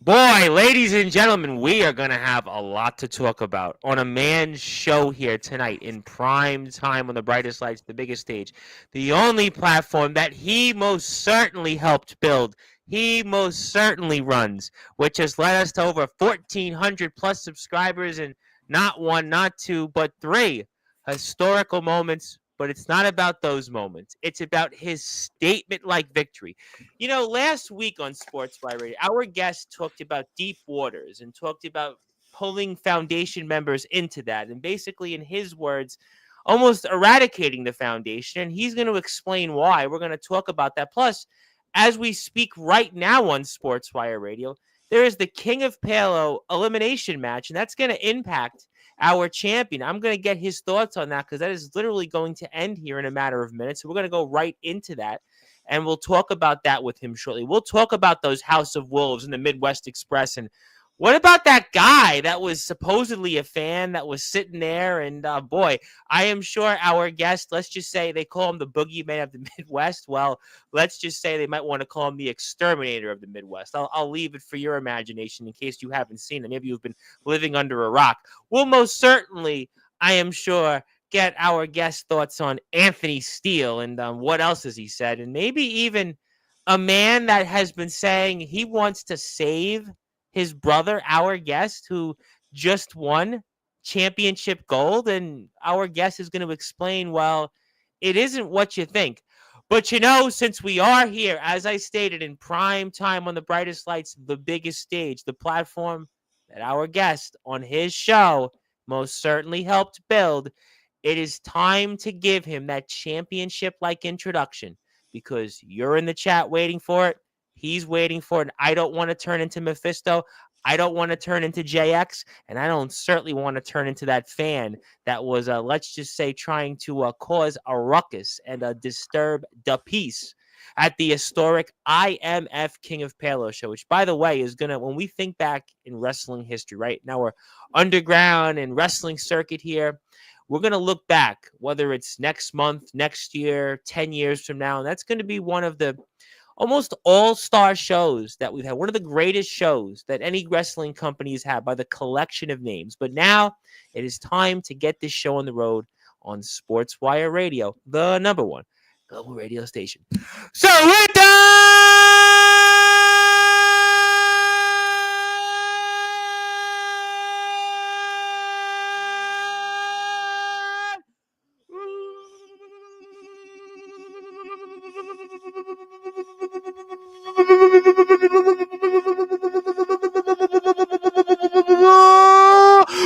Boy, ladies and gentlemen, we are going to have a lot to talk about on a man's show here tonight in prime time on the brightest lights, the biggest stage, the only platform that he most certainly helped build. He most certainly runs, which has led us to over 1,400 plus subscribers and not one, not two, but three historical moments. But it's not about those moments. It's about his statement-like victory. Last week on Sportzwire, our guest talked about deep waters and talked about pulling foundation members into that. And basically, in his words, almost eradicating the foundation. And he's going to explain why. We're going to talk about that. Plus, as we speak right now on Sportswire Radio, there is the King of Palo elimination match, and that's going to impact our champion. I'm going to get his thoughts on that because that is literally going to end here in a matter of minutes. So we're going to go right into that. And we'll talk about that with him shortly. We'll talk about those House of Wolves and the Midwest Express. And what about that guy that was supposedly a fan that was sitting there? And boy, I am sure our guest, let's just say they call him the boogeyman of the Midwest. Well, let's just say they might want to call him the exterminator of the Midwest. I'll leave it for your imagination in case you haven't seen it. Maybe you've been living under a rock. We'll most certainly, I am sure, get our guest thoughts on Anthony Steele and what else has he said, and maybe even a man that has been saying he wants to save his brother, our guest, who just won championship gold, and our guest is going to explain, well, it isn't what you think. But since we are here, as I stated, in prime time on the brightest lights, the biggest stage, the platform that our guest on his show most certainly helped build, it is time to give him that championship-like introduction because you're in the chat waiting for it. He's waiting for it. I don't want to turn into Mephisto. I don't want to turn into JX. And I don't certainly want to turn into that fan that was, let's just say, trying to cause a ruckus and disturb the peace at the historic IMF King of Palo show, which, by the way, is going to, when we think back in wrestling history, right now we're underground and wrestling circuit here. We're going to look back, whether it's next month, next year, 10 years from now. And that's going to be one of the almost all-star shows that we've had. One of the greatest shows that any wrestling companies have by the collection of names. But now it is time to get this show on the road on Sportswire Radio, the number one global radio station. So with that,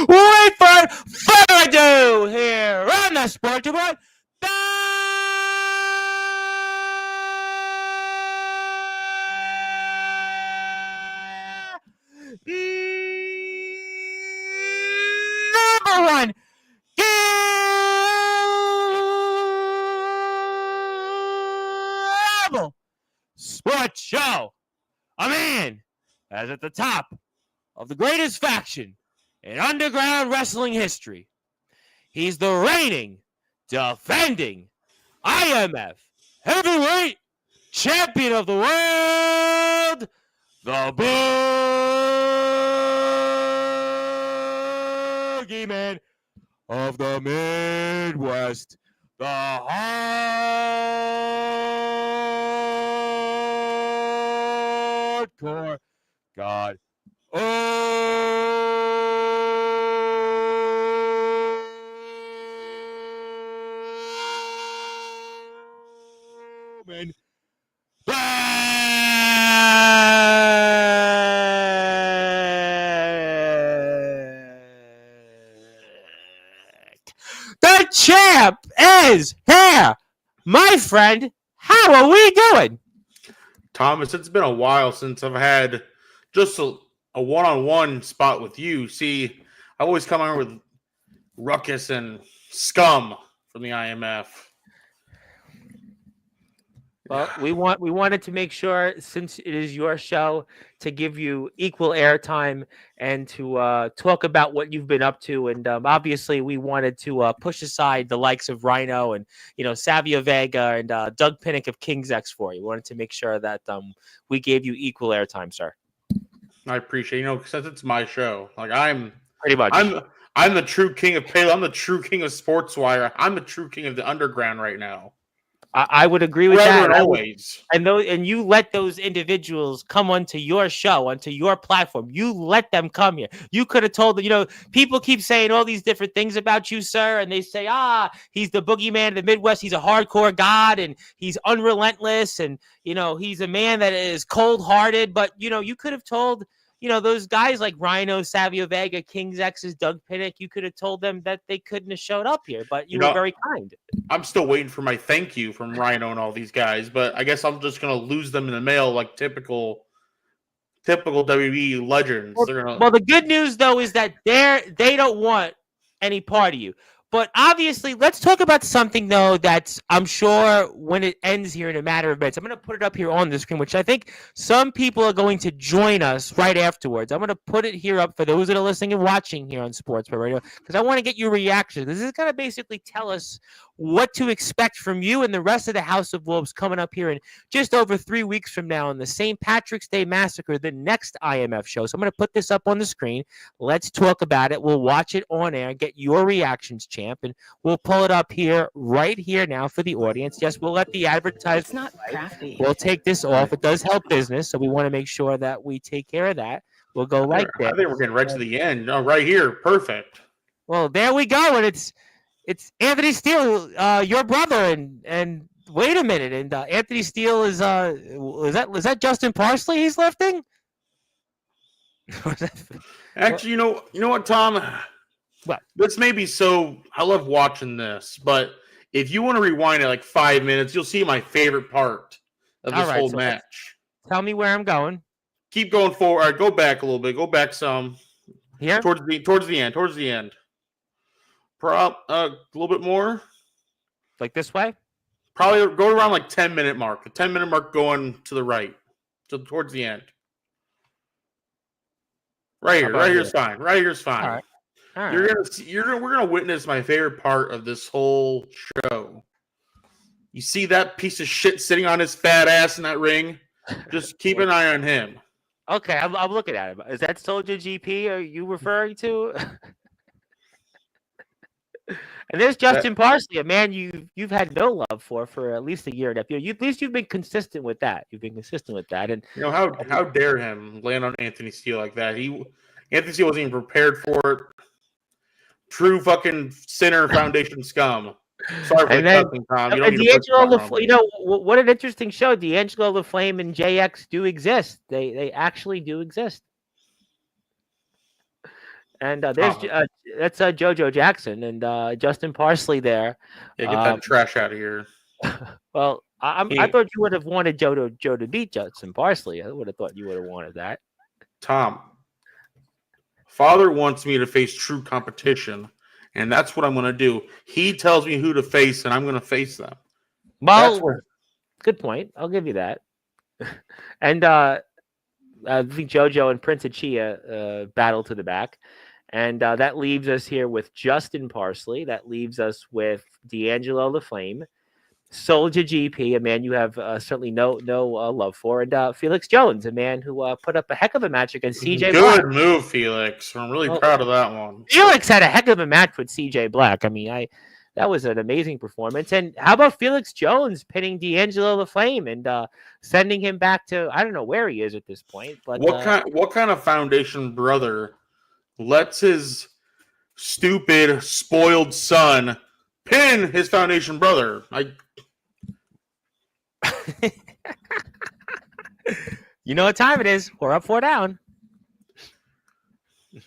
without further ado, here on the Sport Report, number one global sports show. A man as at the top of the greatest faction in underground wrestling history. He's the reigning, defending IMF heavyweight champion of the world, the boogeyman of the Midwest, the hardcore God. Omen. The champ is here. My friend, how are we doing? Thomas, it's been a while since I've had just a one-on-one spot with you. See, I always come on with ruckus and scum from the IMF. Well, we wanted to make sure, since it is your show, to give you equal airtime and to talk about what you've been up to. And obviously, we wanted to push aside the likes of Rhino and Savio Vega and Doug Pinnick of King's X for you. We wanted to make sure that we gave you equal airtime, sir. I appreciate, since it's my show. Like I'm Pretty much. I'm the true king of Paleo. I'm the true king of Sportswire. I'm the true king of the underground right now. I would agree with Forever that. and always. And you let those individuals come onto your show, onto your platform. You let them come here. You could have told them, people keep saying all these different things about you, sir, and they say, he's the boogeyman of the Midwest. He's a hardcore god, and he's unrelentless, and he's a man that is cold-hearted. But you could have told those guys like Rhino, Savio Vega, King's X's, Doug Pinnock, you could have told them that they couldn't have showed up here, but you were very kind. I'm still waiting for my thank you from Rhino and all these guys, but I guess I'm just going to lose them in the mail like typical WWE legends. Well, the good news, though, is that they don't want any part of you. But obviously, let's talk about something, though, that's, I'm sure, when it ends here in a matter of minutes. I'm going to put it up here on the screen, which I think some people are going to join us right afterwards. I'm going to put it here up for those that are listening and watching here on Sportswire Radio, because I want to get your reaction. This is going to basically tell us what to expect from you and the rest of the House of Wolves coming up here in just over 3 weeks from now on the St. Patrick's Day Massacre, the next IMF show. So I'm going to put this up on the screen. Let's talk about it. We'll watch it on air and get your reactions, champ, and we'll pull it up here right here now for the audience. Yes, we'll let the advertisers. It's not crafty. We'll take this off. It does help business, so we want to make sure that we take care of that. We'll go right there. I think we're getting right to the end. No, right here. Perfect. Well, there we go, and it's Anthony Steele, your brother, and wait a minute, and Anthony Steele is that Justin Parsley he's lifting? Actually, you know what, Tom? What? This may be so. I love watching this, but if you want to rewind it like 5 minutes, you'll see my favorite part of this whole match. Tell me where I'm going. Keep going forward. Go back a little bit. Go back some. Here? Towards the end. A little bit more. Like this way? Probably go around like 10-minute mark. The 10-minute mark going to the right. So towards the end. Right here. Right here's fine. Right here's fine. All right. We're gonna witness my favorite part of this whole show. You see that piece of shit sitting on his fat ass in that ring? Just keep an eye on him. Okay, I'm looking at him. Is that Soldier GP? Are you referring to? And there's Justin Parsley, a man you've had no love for at least a year and a half. At least you've been consistent with that. And how dare him land on Anthony Steele like that? Anthony Steele wasn't even prepared for it. True fucking sinner foundation scum. Sorry for the cussing, Tom. You don't need D'Angelo what an interesting show. D'Angelo LaFlame and JX do exist. They actually do exist. And that's JoJo Jackson and Justin Parsley there. Yeah, get that trash out of here. Well, I thought you would have wanted Joe to beat Justin Parsley. I would have thought you would have wanted that. Tom, Father wants me to face true competition, and that's what I'm going to do. He tells me who to face, and I'm going to face them. Well, good point. I'll give you that. And I think JoJo and Prince Achia battle to the back. And that leaves us here with Justin Parsley. That leaves us with D'Angelo LaFlame, Soldier GP, a man you have certainly no love for, and Felix Jones, a man who put up a heck of a match against CJ Black. Good move, Felix. I'm really proud of that one. Felix had a heck of a match with CJ Black. I mean, that was an amazing performance. And how about Felix Jones pinning D'Angelo LaFlame and sending him back to, I don't know where he is at this point. But what kind of foundation brother lets his stupid, spoiled son pin his foundation brother? You know what time it is. We're up 4 down.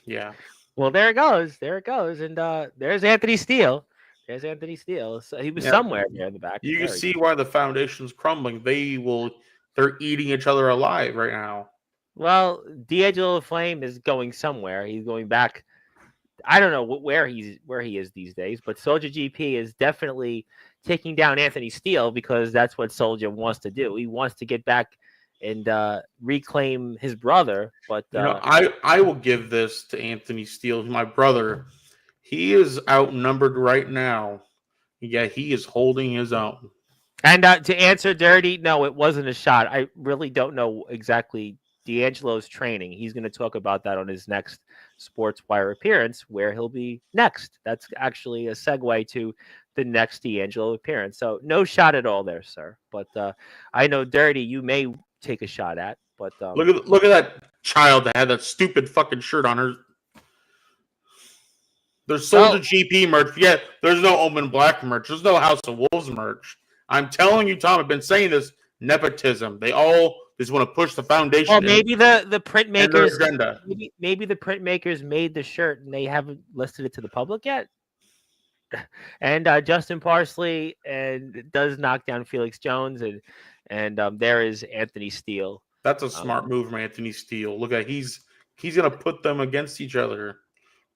Yeah. Well, there it goes. And there's Anthony Steele. So he was somewhere there in the back. You can see why the foundation's crumbling. They're eating each other alive right now. Well, D'Angelo LaFlame is going somewhere. He's going back. I don't know where he is these days, but Soldier GP is definitely taking down Anthony Steele because that's what Soldier wants to do. He wants to get back and reclaim his brother. But I will give this to Anthony Steele, my brother. He is outnumbered right now. Yeah, he is holding his own. And to answer Dirty, no, it wasn't a shot. I really don't know exactly D'Angelo's training. He's going to talk about that on his next Sportswire appearance, where he'll be next. That's actually a segue to the next D'Angelo appearance. So no shot at all there, sir. But I know, Dirty, you may take a shot at. But look at that child that had that stupid fucking shirt on her. There's Soldier GP merch. Yeah, there's no Omen Black merch. There's no House of Wolves merch. I'm telling you, Tom, I've been saying this. Nepotism. They all just want to push the foundation. Well, maybe the printmakers. Agenda. Maybe the printmakers made the shirt and they haven't listed it to the public yet. And Justin Parsley does knock down Felix Jones, and there is Anthony Steele. That's a smart move from Anthony Steele. Look at he's gonna put them against each other.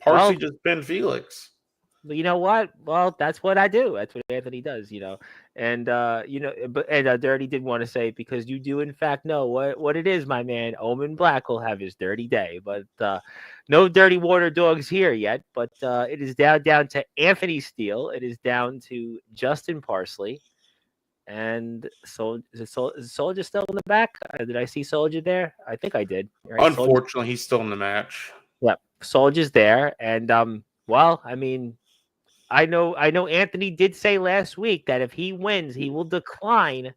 Parsley just pinned Felix. You know what? Well, that's what I do. That's what Anthony does, And Dirty did want to say, because you do in fact know what it is, my man. Omen Black will have his dirty day, but no dirty water dogs here yet. But it is down to Anthony Steele. It is down to Justin Parsley, and is Soldier still in the back? Did I see Soldier there? I think I did. Right? Unfortunately, he's still in the match. Yep, Soldier's there, and well, I mean. I know Anthony did say last week that if he wins, he will decline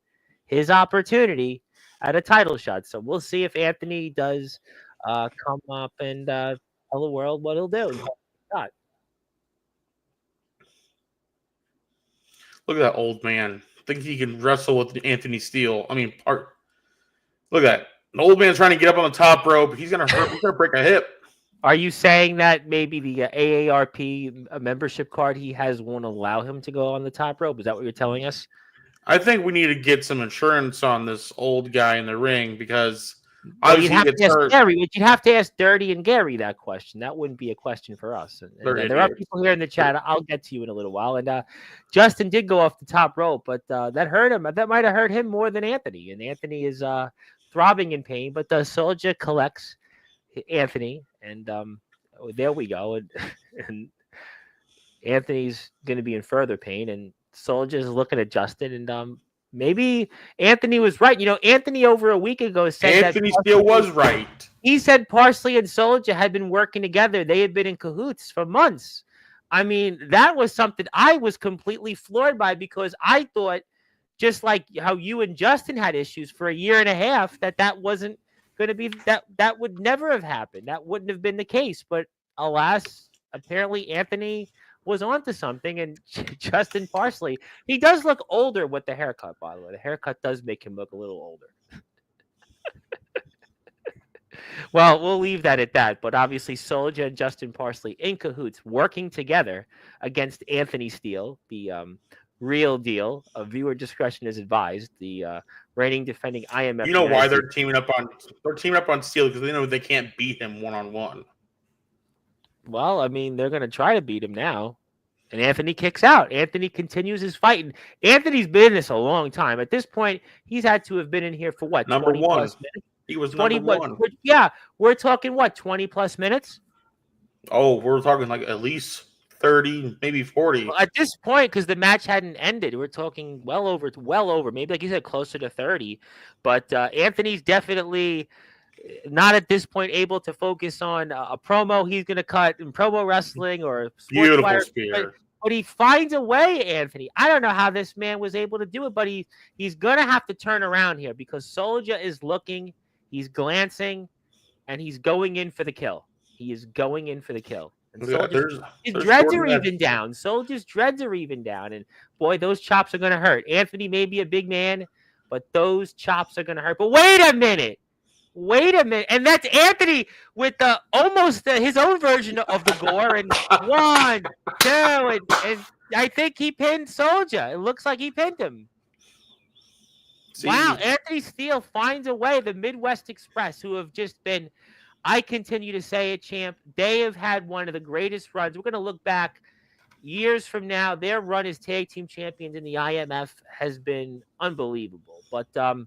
his opportunity at a title shot. So we'll see if Anthony does come up and tell the world what he'll do. Look at that old man. Think he can wrestle with Anthony Steele. I mean, look at that. The old man's trying to get up on the top rope. He's gonna hurt. He's gonna break a hip. Are you saying that maybe the AARP membership card he has won't allow him to go on the top rope? Is that what you're telling us? I think we need to get some insurance on this old guy in the ring, because obviously you'd have to ask Dirty and Gary that question. That wouldn't be a question for us. And there are people here in the chat. I'll get to you in a little while. And Justin did go off the top rope, but that hurt him. That might have hurt him more than Anthony. And Anthony is throbbing in pain, but the Soldier collects Anthony, and there we go. And Anthony's going to be in further pain, and Soldier's looking at Justin, and maybe Anthony was right. Anthony over a week ago said Anthony Steele was right. He said Parsley and Soldier had been working together. They had been in cahoots for months. I mean, that was something I was completely floored by, because I thought, just like how you and Justin had issues for a year and a half, that wasn't going to be that would never have happened. That wouldn't have been the case. But alas, apparently Anthony was onto something, and Justin Parsley, he does look older with the haircut, by the way. The haircut does make him look a little older. Well, we'll leave that at that. But obviously, Soldier and Justin Parsley in cahoots, working together against Anthony Steele, the real deal. Viewer discretion is advised. The reigning defending IMF. You know why they're teaming up on Steele, because they know they can't beat him one-on-one. Well, I mean, they're going to try to beat him now. And Anthony kicks out. Anthony continues his fight. And Anthony's been in this a long time. At this point, he's had to have been in here for what? Number 20 one. Plus minutes? He was number one. Yeah, we're talking what, 20 plus minutes? Oh, we're talking like at least 30, maybe 40. Well, at this point, because the match hadn't ended, we're talking well over, maybe like you said, closer to 30. But Anthony's definitely not at this point able to focus on a promo he's going to cut in promo wrestling or beautiful spear. But he finds a way, Anthony. I don't know how this man was able to do it, but he's going to have to turn around here, because Soldier is looking, he's glancing, and he's going in for the kill. He is going in for the kill. And his dreads are even down. Soldier's dreads are even down. And boy, those chops are going to hurt. Anthony may be a big man, but those chops are going to hurt. But wait a minute. And that's Anthony with almost his own version of the gore. And 1, 2, and I think he pinned Soldier. It looks like he pinned him. See? Wow, Anthony Steele finds a way. The Midwest Express, who have just been, I continue to say it, champ, they have had one of the greatest runs. We're going to look back years from now. Their run as tag team champions in the IMF has been unbelievable. But,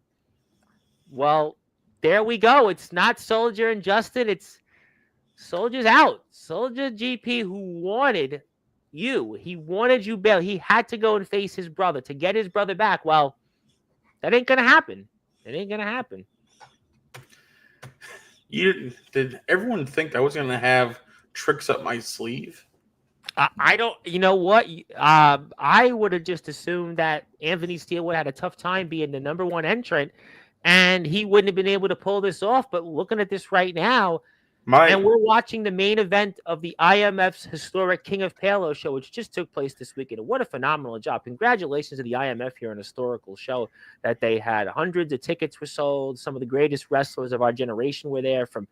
well, there we go. It's not Soldier and Justin. It's Soldier's out. Soldier GP, who wanted you. He wanted you bail. He had to go and face his brother to get his brother back. Well, that ain't going to happen. It ain't going to happen. Did everyone think I was going to have tricks up my sleeve? I don't. You know what? I would have just assumed that Anthony Steele would have had a tough time being the number one entrant, and he wouldn't have been able to pull this off. But looking at this right now, My and we're watching the main event of the IMF's historic King of Palo show, which just took place this weekend. What a phenomenal job. Congratulations to the IMF here, an historical show that they had. Hundreds of tickets were sold. Some of the greatest wrestlers of our generation were there from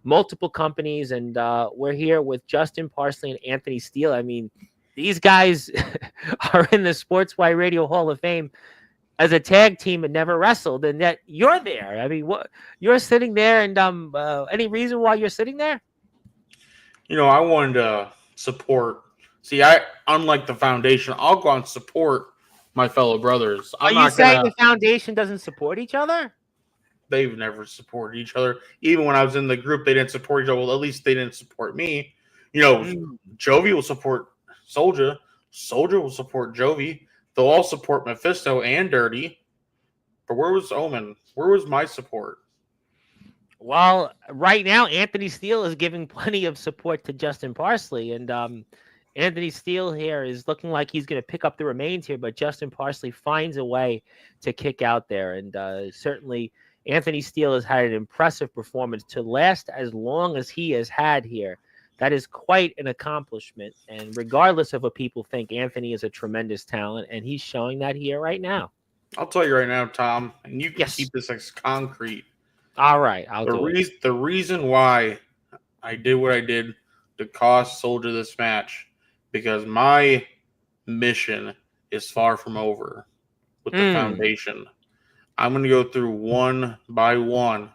multiple companies. And we're here with Justin Parsley and Anthony Steele. I mean, these guys are in the Sportzwire Radio Hall of Fame as a tag team and never wrestled, and yet you're there. I mean, what you're sitting there, and any reason why you're sitting there? I wanted to support. See, unlike the foundation, I'll go out and support my fellow brothers. Are you saying the foundation doesn't support each other? They've never supported each other. Even when I was in the group, they didn't support each other. Well, at least they didn't support me. Jovi will support Soldier. Soldier will support Jovi. They'll all support Mephisto and Dirty. But where was Omen? Where was my support? Well, right now, Anthony Steele is giving plenty of support to Justin Parsley. And Anthony Steele here is looking like he's going to pick up the remains here. But Justin Parsley finds a way to kick out there. And certainly, Anthony Steele has had an impressive performance to last as long as he has had here. That is quite an accomplishment. And regardless of what people think, Anthony is a tremendous talent, and he's showing that here right now. I'll tell you right now, Tom, and you can keep this as concrete. All right, The reason why I did what I did to cost Soldier this match, because my mission is far from over with the foundation. I'm going to go through one by one.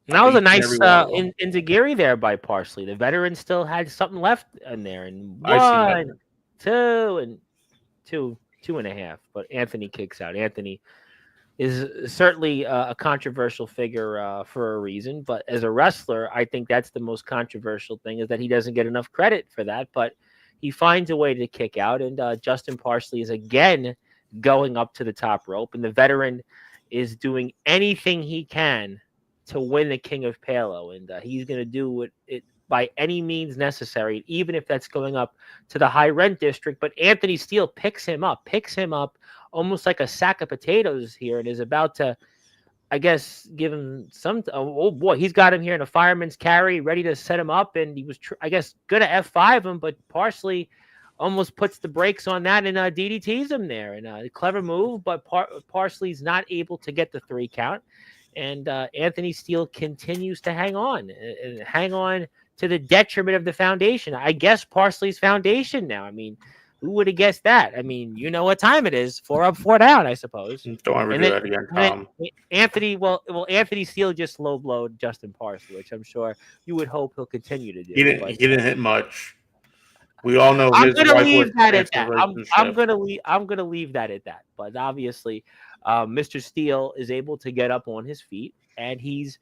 That was a nice Inzagiri there by Parsley. The veteran still had something left in there. And 1, 2, and 2.5. But Anthony kicks out. Anthony is certainly a controversial figure for a reason. But as a wrestler, I think that's the most controversial thing, is that he doesn't get enough credit for that. But he finds a way to kick out. And Justin Parsley is again going up to the top rope. And the veteran is doing anything he can to win the King of Palo, and he's going to do it by any means necessary, even if that's going up to the high rent district. But Anthony Steele picks him up almost like a sack of potatoes here, and is about to, I guess, give him some. Oh boy, he's got him here in a fireman's carry, ready to set him up, and he was, I guess, going to F5 him, but Parsley almost puts the brakes on that and DDTs him there. And a clever move, but Parsley's not able to get the 3 count. And Anthony Steele continues to hang on to the detriment of the foundation. I guess Parsley's foundation now. I mean, who would have guessed that? I mean, you know what time it is. 4 up, 4 down, I suppose. Don't ever do that again, Tom. Anthony Steele just low blowed Justin Parsley, which I'm sure you would hope he'll continue to do. He didn't hit much. We all know I'm going to leave that at that. I'm going to leave that at that. But obviously, Mr. Steele is able to get up on his feet, and he's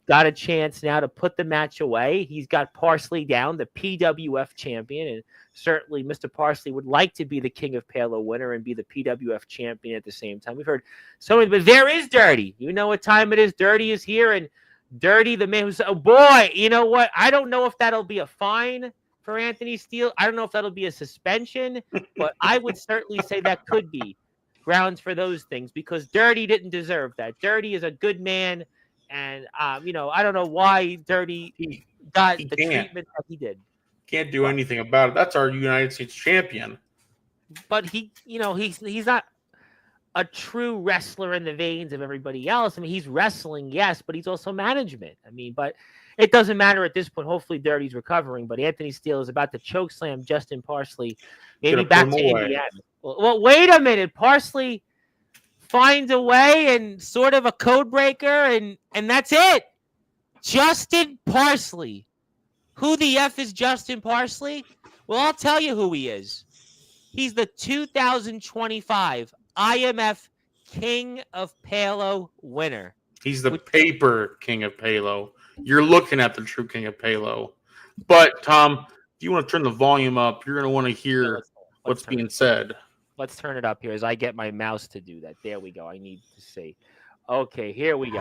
got a chance now to put the match away. He's got Parsley down, the PWF champion, and certainly Mr. Parsley would like to be the King of Palo winner and be the PWF champion at the same time. We've heard so many, but there is Dirty. You know what time it is. Dirty is here, and Dirty, the man who's, oh boy, you know what? I don't know if that'll be a fine for Anthony Steele. I don't know if that'll be a suspension, but I would certainly say that could be grounds for those things, because Dirty didn't deserve that. Dirty is a good man, and I don't know why Dirty got the treatment that he did. Can't do anything about it. That's our United States champion. But he's not a true wrestler in the veins of everybody else. I mean, he's wrestling, yes, but he's also management. I mean, but it doesn't matter at this point. Hopefully, Dirty's recovering, but Anthony Steele is about to choke slam Justin Parsley, maybe back to Indiana. Well, wait a minute. Parsley finds a way and sort of a code breaker, and that's it. Justin Parsley. Who the F is Justin Parsley? Well, I'll tell you who he is. He's the 2025 IMF King of Palo winner. He's the paper King of Palo. You're looking at the true King of Palo. But, Tom, if you want to turn the volume up, you're going to want to hear what's being said. Let's turn it up here as I get my mouse to do that. There we go. I need to see. Okay, here we go.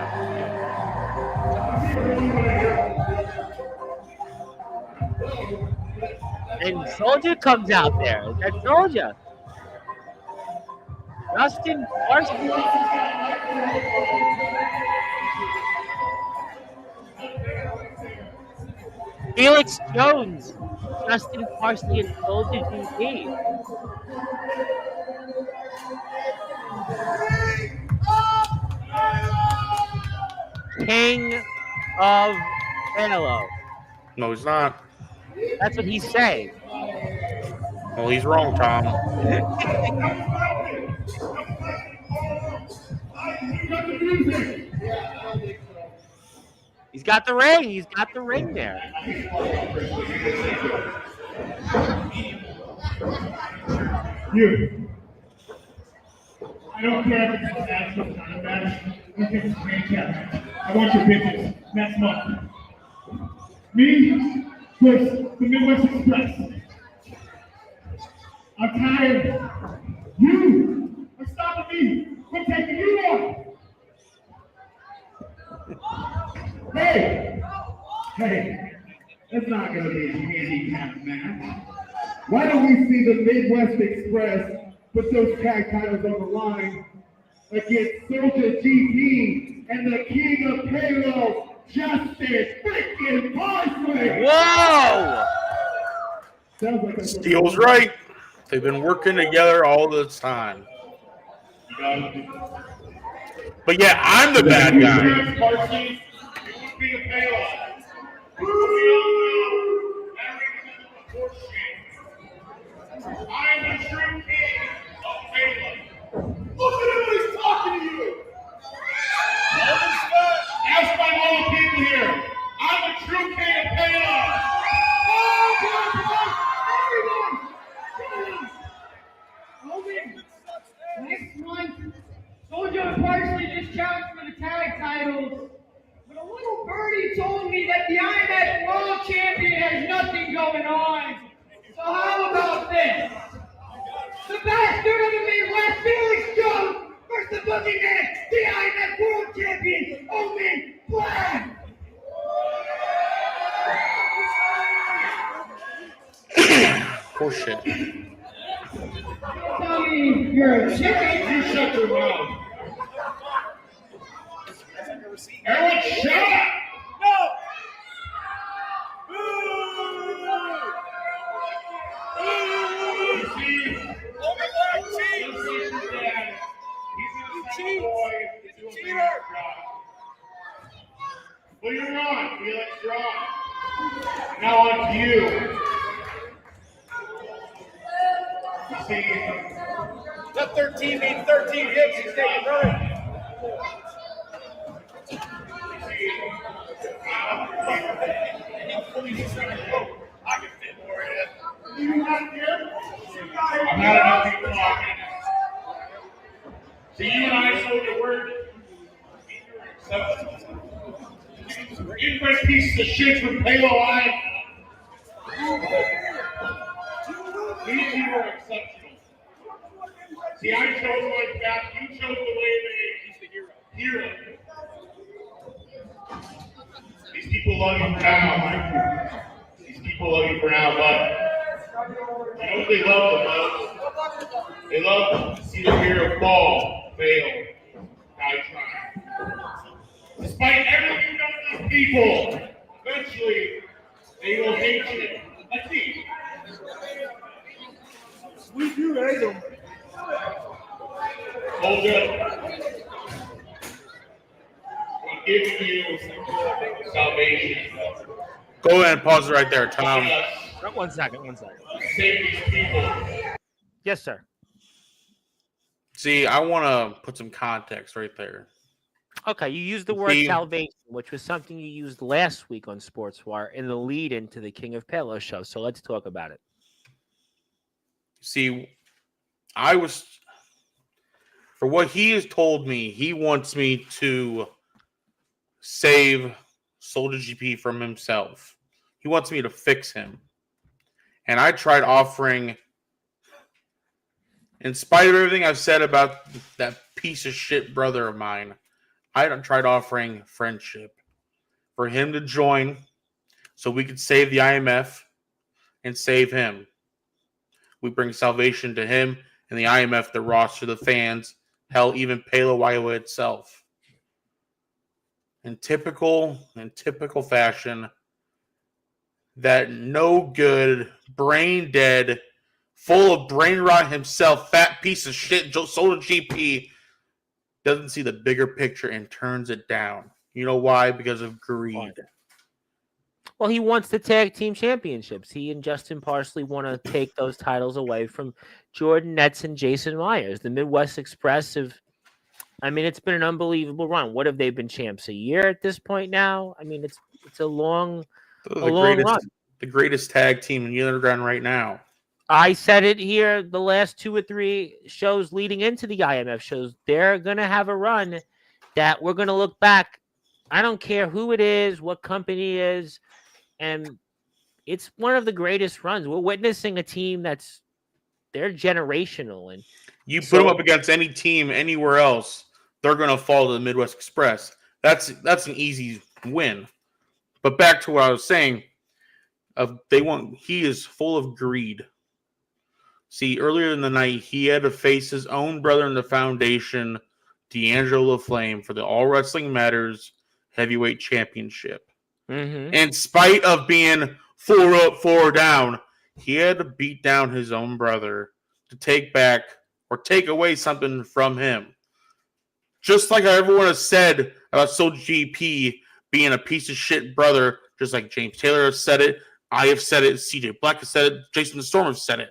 And Soldier comes out there. That Soldier. Justin Parsons. Felix Jones. Justin Parsons and Soldier GP. King of Halo. No, he's not. That's what he's saying. Well, he's wrong, Tom. He's got the ring. He's got the ring there. You. I don't care if it's a national title match, or if it's a handicap match. I want your bitches next month. Me versus the Midwest Express. I'm tired. You are stopping me from taking you on. Hey! Hey! It's not going to be a handicap match. Why don't we see the Midwest Express put those tag titles on the line against Soldier GP and the King of Halo, Justin freaking Parsons? Whoa! Sounds like Steele's right. They've been working together all this time. But yeah, I'm the bad guy. Parsons, it would be a payoff. We all know every little horseshit. I'm the true king of Halo. Look at him when he's talking to you. Ask my loyal people here. I'm the true king of Halo. Omen, next month, Soldier and Parsley just challenged for the tag titles. But a little birdie told me that the IMAX World Champion has nothing going on. So how about this? The bastard of the Midwest, Felix Jones, versus the boogeyman, the IMAX World Champion, Omen Black. Horseshit. Tell me you're a chicken. You shut your mouth. Everyone shut up! No! You see, he's a boy. He's doing a great job. Well, you're on, Felix. You're on. Now on to you. You see, That 13 means 13 hits. He's taking right. I can fit more in. You not here? I'm not enough people talking. So you and I sold your word. You great pieces of shit from Halo Live. These were exceptional. See, I chose my path. You chose the way they hero. These people love you for now. These people love you for now, but you know what they love the most? They love to see the hero fall, fail, die trying. Despite everything you know these people, eventually they will hate you. Let's see. We do hate him. Hold up. We're giving you salvation. Go ahead and pause it right there, Tom. One second. Save these people. Yes, sir. See, I want to put some context right there. Okay, you used the word See- salvation, which was something you used last week on Sportswire in the lead into the King of Palo show. So let's talk about it. See, for what he has told me, he wants me to save Soldier GP from himself. He wants me to fix him. And I tried offering, in spite of everything I've said about that piece of shit brother of mine, I tried offering friendship for him to join so we could save the IMF and save him. We bring salvation to him and the IMF, the roster, the fans, hell, even Palo Waiwa itself. In typical fashion, that no good, brain dead, full of brain rot himself, fat piece of shit, Soda GP, doesn't see the bigger picture and turns it down. You know why? Because of greed. Well, he wants the tag team championships. He and Justin Parsley want to take those titles away from Jordan Netz and Jason Myers. The Midwest Express it's been an unbelievable run. What have they been champs a year at this point now? I mean, it's a long run. The greatest tag team in the underground right now. I said it here the last 2 or 3 shows leading into the IMF shows. They're going to have a run that we're going to look back. I don't care who it is, what company it is, and it's one of the greatest runs. We're witnessing a team they're generational. And you put them up against any team anywhere else, they're going to fall to the Midwest Express. That's an easy win. But back to what I was saying, he is full of greed. See, earlier in the night, he had to face his own brother in the foundation, D'Angelo LaFlame, for the All Wrestling Matters Heavyweight Championship. Mm-hmm. In spite of being 4 up, 4 down, he had to beat down his own brother to take back or take away something from him. Just like everyone has said about Soul GP being a piece of shit brother, just like James Taylor has said it, I have said it, CJ Black has said it, Jason the Storm has said it.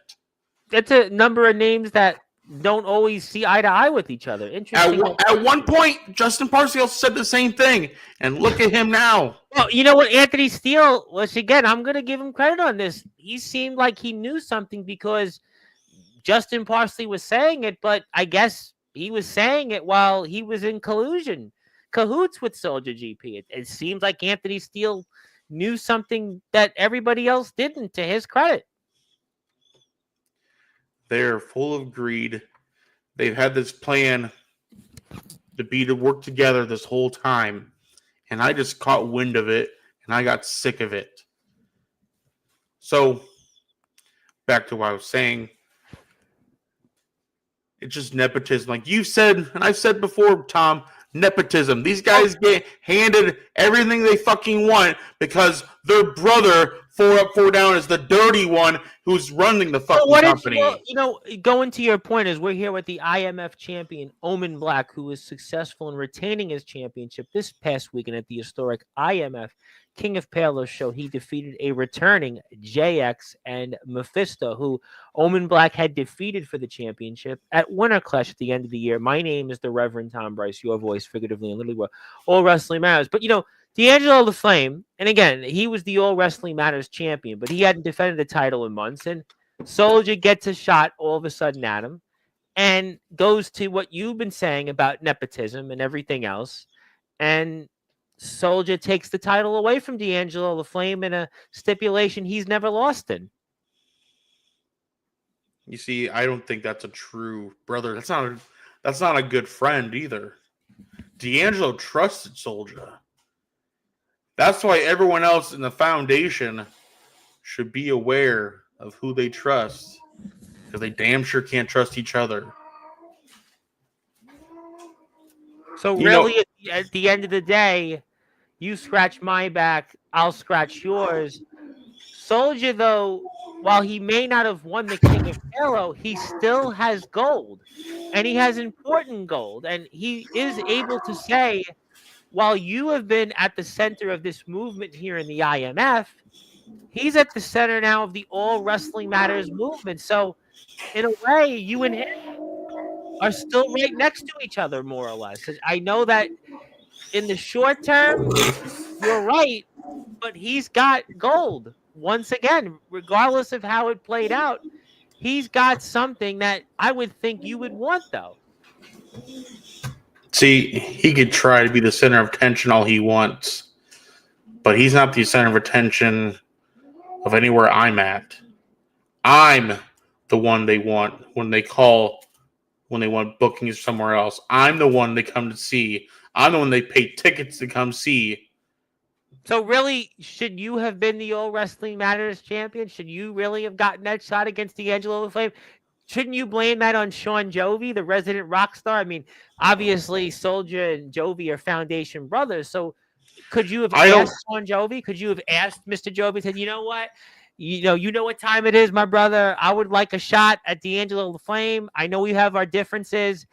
That's a number of names that don't always see eye to eye with each other. Interesting. At one point, Justin Parsley said the same thing, and look at him now. Well, you know what? Anthony Steele, once again, I'm going to give him credit on this. He seemed like he knew something because Justin Parsley was saying it, but I guess he was saying it while he was in cahoots with Soldier GP. It seems like Anthony Steele knew something that everybody else didn't, to his credit. They're full of greed. They've had this plan to work together this whole time. And I just caught wind of it, and I got sick of it. So, back to what I was saying. It's just nepotism. Like you said, and I've said before, Tom, nepotism. These guys get handed everything they fucking want because their brother, 4 up, 4 down, is the dirty one who's running the fucking company. Going to your point is we're here with the IMF champion, Omen Black, who was successful in retaining his championship this past weekend at the historic IMF King of Palos show. He defeated a returning JX and Mephisto, who Omen Black had defeated for the championship at Winter Clash at the end of the year. My name is the Reverend Tom Bryce, your voice figuratively and literally, all wrestling matters. But D'Angelo LaFlame, and again, he was the All Wrestling Matters champion, but he hadn't defended the title in months. And Soldier gets a shot all of a sudden at him and goes to what you've been saying about nepotism and everything else. And Soldier takes the title away from D'Angelo LaFlame in a stipulation he's never lost in. You see, I don't think that's a true brother. That's not a good friend either. D'Angelo trusted Soldier. That's why everyone else in the foundation should be aware of who they trust, because they damn sure can't trust each other. So really, at the end of the day, you scratch my back, I'll scratch yours. Soldier, though, while he may not have won the King of Halo, he still has gold. And he has important gold. And he is able to say, while you have been at the center of this movement here in the IMF, he's at the center now of the All Wrestling Matters movement. So, in a way, you and him are still right next to each other, more or less. I know that in the short term, you're right, but he's got gold. Once again, regardless of how it played out, he's got something that I would think you would want, though. See, he could try to be the center of attention all he wants, but he's not the center of attention of anywhere I'm at. I'm the one they want when they want bookings somewhere else. I'm the one they come to see. I'm the one they paid tickets to come see. So really, should you have been the All Wrestling Matters champion? Should you really have gotten that shot against D'Angelo the Flame? Shouldn't you blame that on Sean Jovi, the resident rock star? I mean, obviously, Soldier and Jovi are foundation brothers. So could you have I don't. asked Sean Jovi? Could you have asked Mr. Jovi? Said, you know what? You know what time it is, my brother. I would like a shot at D'Angelo the Flame. I know we have our differences.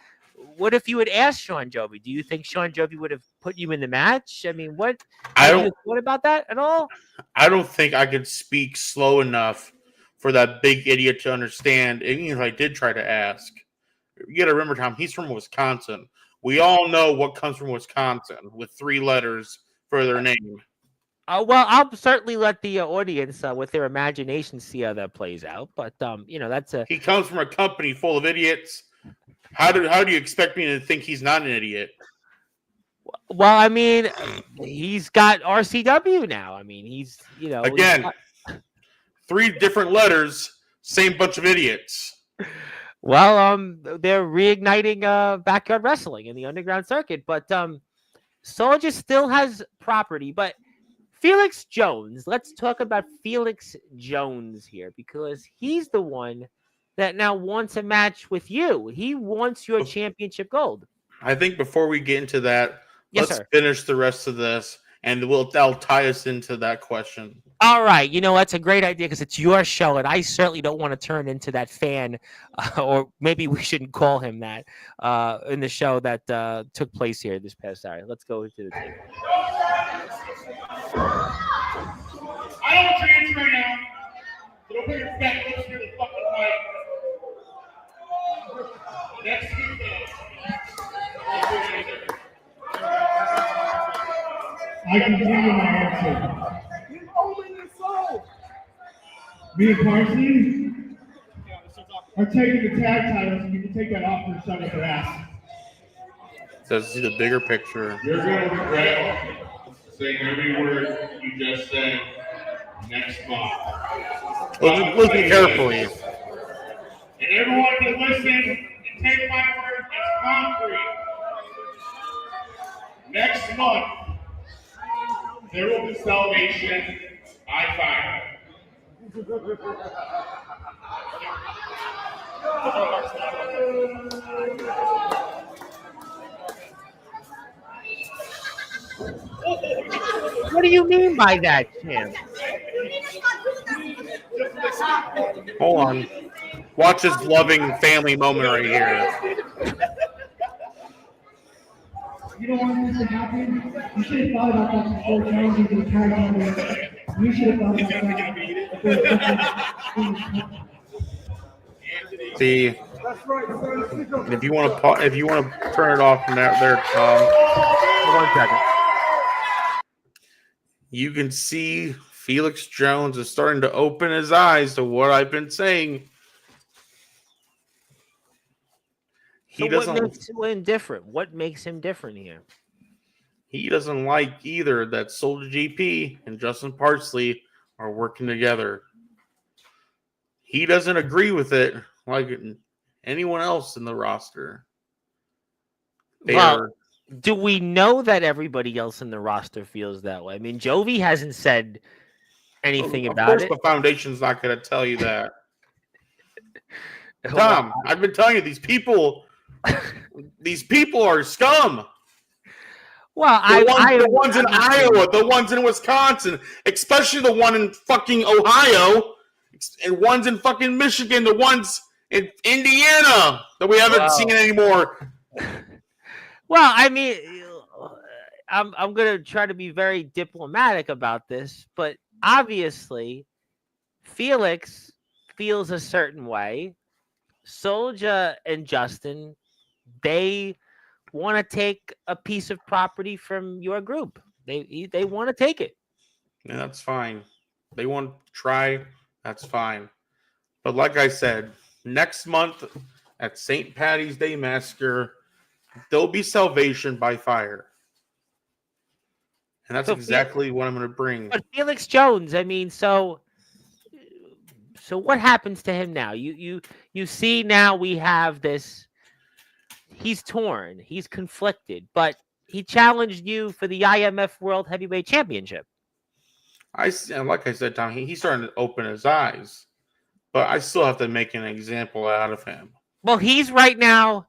What if you had asked Sean Jovi? Do you think Sean Jovi would have put you in the match? I mean, what? I Have don't. you thought about that at all? I don't think I could speak slow enough for that big idiot to understand. And even if I did try to ask, you got to remember, Tom, he's from Wisconsin. We all know what comes from Wisconsin with 3 letters for their name. Well, I'll certainly let the audience, with their imagination, see how that plays out. But that's a He comes from a company full of idiots. How do you expect me to think he's not an idiot? well. I mean, he's got RCW now. I mean, he's Again, 3 different letters, same bunch of idiots. Well, they're reigniting backyard wrestling in the underground circuit, but Soldier still has property. But Felix Jones, let's talk about Felix Jones here, because he's the one that now wants a match with you. He wants your championship gold. I think before we get into that, Yes, let's sir. finish the rest of this, and that'll tie us into that question. All right, that's a great idea because it's your show, and I certainly don't want to turn into that fan, or maybe we shouldn't call him that, in the show that took place here this past Saturday. Let's go to the tape. I don't want your answer right now. So don't put your fat lips near the fucking mic. Next week, I can give you my answer. You Omen your soul. Me and Parsley are taking the tag titles, and you can take that off and shove it their ass. So see the bigger picture. You're going to regret saying every word you just said next month. Listen carefully. And everyone can listen and take my word as concrete. Next month, there will be salvation by fire. What do you mean by that, Champ? Hold on. Watch this loving family moment right here. You don't want this to happen? You should have thought about that before challenging the tag team. You should have thought about that. See, if you want to turn it off from there, Tom. 1 second. You can see Felix Jones is starting to open his eyes to what I've been saying. What makes him different? What makes him different here? He doesn't like either that Soldier GP and Justin Parsley are working together. He doesn't agree with it like anyone else in the roster. Do we know that everybody else in the roster feels that way? I mean, Jovi hasn't said anything about it. Of course, the Foundation's not going to tell you that. Tom, I've been telling you, these people are scum. Well, the ones in Iowa, the ones in Wisconsin, especially the one in fucking Ohio, and ones in fucking Michigan, the ones in Indiana that we haven't seen anymore. Well, I mean, I'm going to try to be very diplomatic about this, but obviously, Felix feels a certain way. Soldier and Justin, they want to take a piece of property from your group. They want to take it. And that's fine. They want to try. That's fine. But like I said, next month at St. Patty's Day Massacre, there'll be salvation by fire. And that's exactly what I'm going to bring. But Felix Jones, I mean, so what happens to him now? You see now we have this. He's torn. He's conflicted. But he challenged you for the IMF World Heavyweight Championship. Like I said, Tom, he's starting to open his eyes, but I still have to make an example out of him. Well, he's right now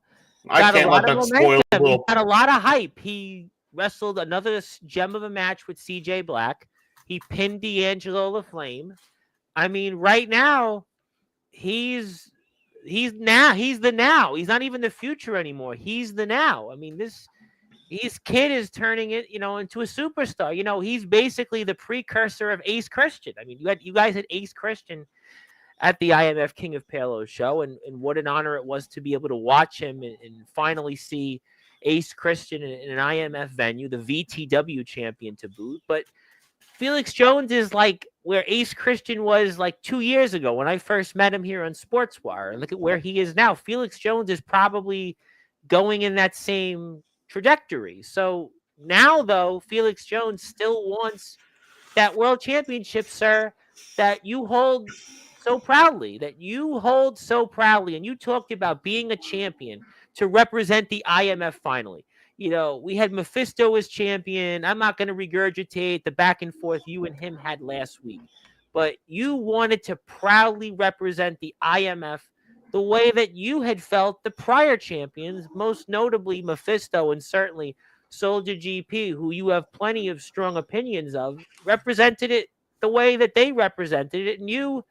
I got a can't let lot of that spoil momentum. He little. got a lot of hype. He wrestled another gem of a match with CJ Black. He pinned D'Angelo LaFlame. I mean, right now, he's the now. He's not even the future anymore. He's the now. I mean, this kid is turning it, into a superstar. He's basically the precursor of Ace Christian. I mean, you guys had Ace Christian at the IMF King of Palo show, and what an honor it was to be able to watch him and finally see Ace Christian in an IMF venue, the VTW champion to boot. But Felix Jones is like where Ace Christian was like 2 years ago when I first met him here on Sportswire. And look at where he is now. Felix Jones is probably going in that same trajectory. So now, though, Felix Jones still wants that world championship, sir, that you hold so proudly, and you talked about being a champion to represent the IMF finally. We had Mephisto as champion. I'm not going to regurgitate the back and forth you and him had last week, but you wanted to proudly represent the IMF the way that you had felt the prior champions, most notably Mephisto and certainly Soldier GP, who you have plenty of strong opinions of, represented it the way that they represented it, and you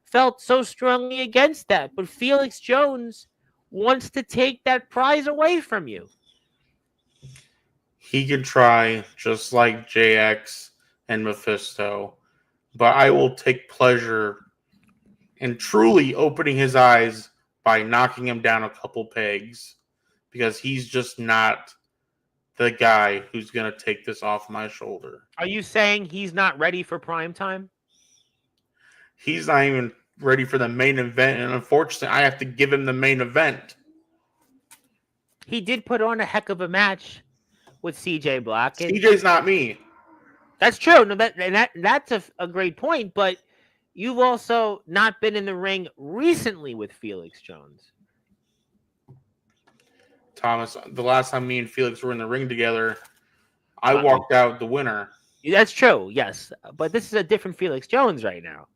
felt so strongly against that. But Felix Jones wants to take that prize away from you. He can try just like JX and Mephisto, but I will take pleasure in truly opening his eyes by knocking him down a couple pegs, because he's just not the guy who's going to take this off my shoulder. Are you saying he's not ready for prime time? He's not even ready for the main event, and unfortunately, I have to give him the main event. He did put on a heck of a match with CJ Black. And CJ's not me. That's true. No, that's a great point, but you've also not been in the ring recently with Felix Jones. Thomas, the last time me and Felix were in the ring together, I walked out the winner. That's true, yes. But this is a different Felix Jones right now.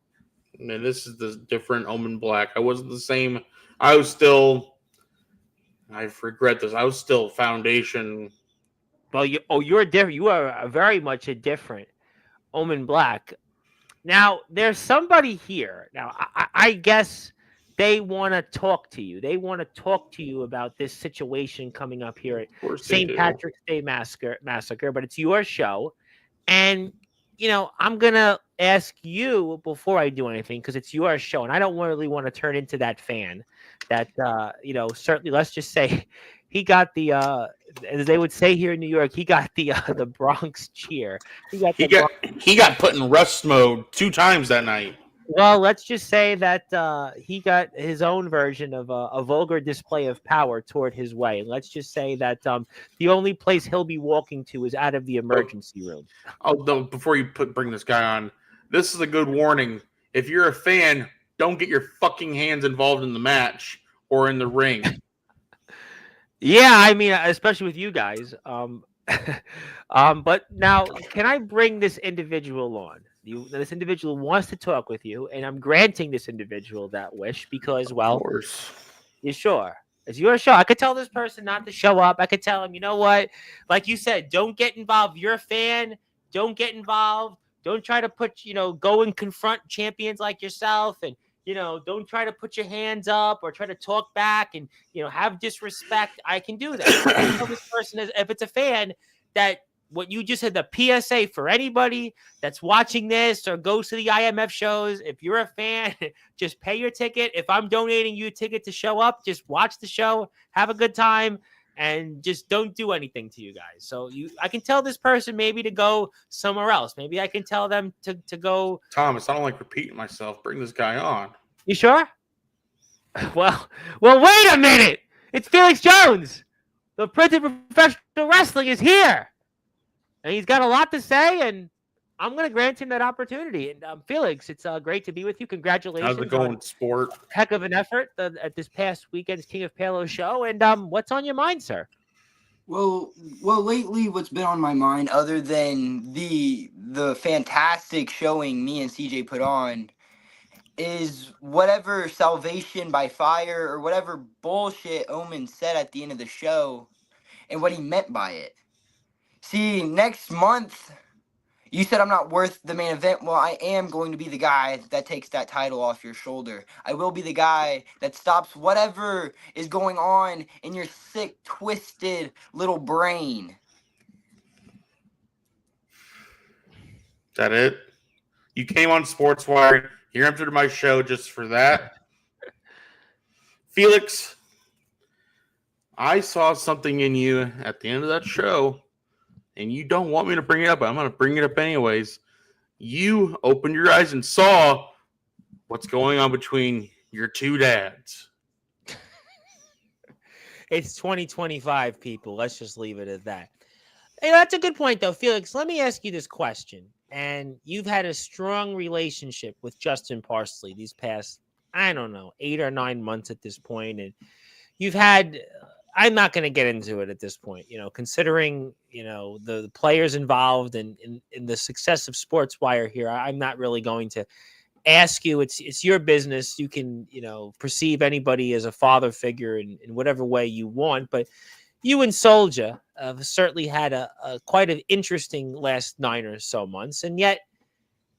Man, this is the different Omen Black. I wasn't the same. I regret this. I was still Foundation. Well, you're different. You are very much a different Omen Black. Now, there's somebody here. Now, I guess they want to talk to you. They want to talk to you about this situation coming up here at St. Patrick's Day Massacre, but it's your show. And, I'm going to ask you before I do anything, because it's your show, and I don't really want to turn into that fan that, certainly, let's just say he got the, as they would say here in New York, he got the Bronx cheer. He got put in rust mode 2 times that night. Well, let's just say that he got his own version of a vulgar display of power toward his way. And let's just say that the only place he'll be walking to is out of the emergency room. Oh, no, before you bring this guy on, this is a good warning. If you're a fan, don't get your fucking hands involved in the match or in the ring. Yeah, I mean, especially with you guys. But now, can I bring this individual on? This individual wants to talk with you, and I'm granting this individual that wish because, well, you're sure. It's your show. I could tell this person not to show up. I could tell him, you know what? Like you said, don't get involved. You're a fan. Don't get involved. Don't try to go and confront champions like yourself, and don't try to put your hands up or try to talk back and have disrespect. I can do that. I can tell this person, if it's a fan, that what you just said, the PSA for anybody that's watching this or goes to the IMF shows, if you're a fan, just pay your ticket. If I'm donating you a ticket to show up, just watch the show, have a good time, and just don't do anything to you guys. So I can tell this person maybe to go somewhere else. Maybe I can tell them to go. Thomas, I don't like repeating myself. Bring this guy on. You sure? Well, wait a minute. It's Felix Jones. The Prince of Professional Wrestling is here. And he's got a lot to say, and I'm going to grant him that opportunity. And Felix, it's great to be with you. Congratulations. How's it going, sport? Heck of an effort at this past weekend's King of Palo show. And what's on your mind, sir? Well, lately, what's been on my mind, other than the fantastic showing me and CJ put on, is whatever salvation by fire or whatever bullshit Omen said at the end of the show, and what he meant by it. See, next month, you said I'm not worth the main event. Well, I am going to be the guy that takes that title off your shoulder. I will be the guy that stops whatever is going on in your sick, twisted little brain. Is that it? You came on Sportswire. You entered my show just for that. Felix, I saw something in you at the end of that show, and you don't want me to bring it up, but I'm going to bring it up anyways. You opened your eyes and saw what's going on between your two dads. It's 2025, people. Let's just leave it at that. Hey, that's a good point, though, Felix. Let me ask you this question. And you've had a strong relationship with Justin Parsley these past, I don't know, 8 or 9 months at this point. And you've had, I'm not going to get into it at this point, considering, the players involved and in the success of Sportswire here. I'm not really going to ask you. It's your business. You can, perceive anybody as a father figure in whatever way you want. But you and Soldier have certainly had a quite an interesting last 9 or so months. And yet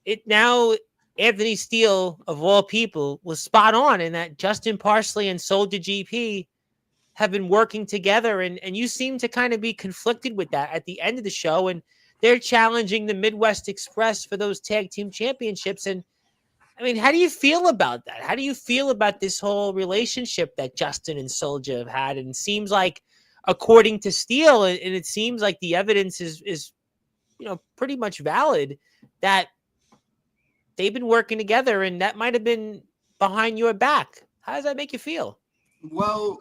it now, Anthony Steele, of all people, was spot on in that Justin Parsley and Soldier GP have been working together. And you seem to kind of be conflicted with that at the end of the show. And they're challenging the Midwest Express for those tag team championships. And I mean, how do you feel about that? How do you feel about this whole relationship that Justin and Soldier have had? And it seems like, according to Steele, and it seems like the evidence is pretty much valid, that they've been working together, and that might have been behind your back. How does that make you feel? Well,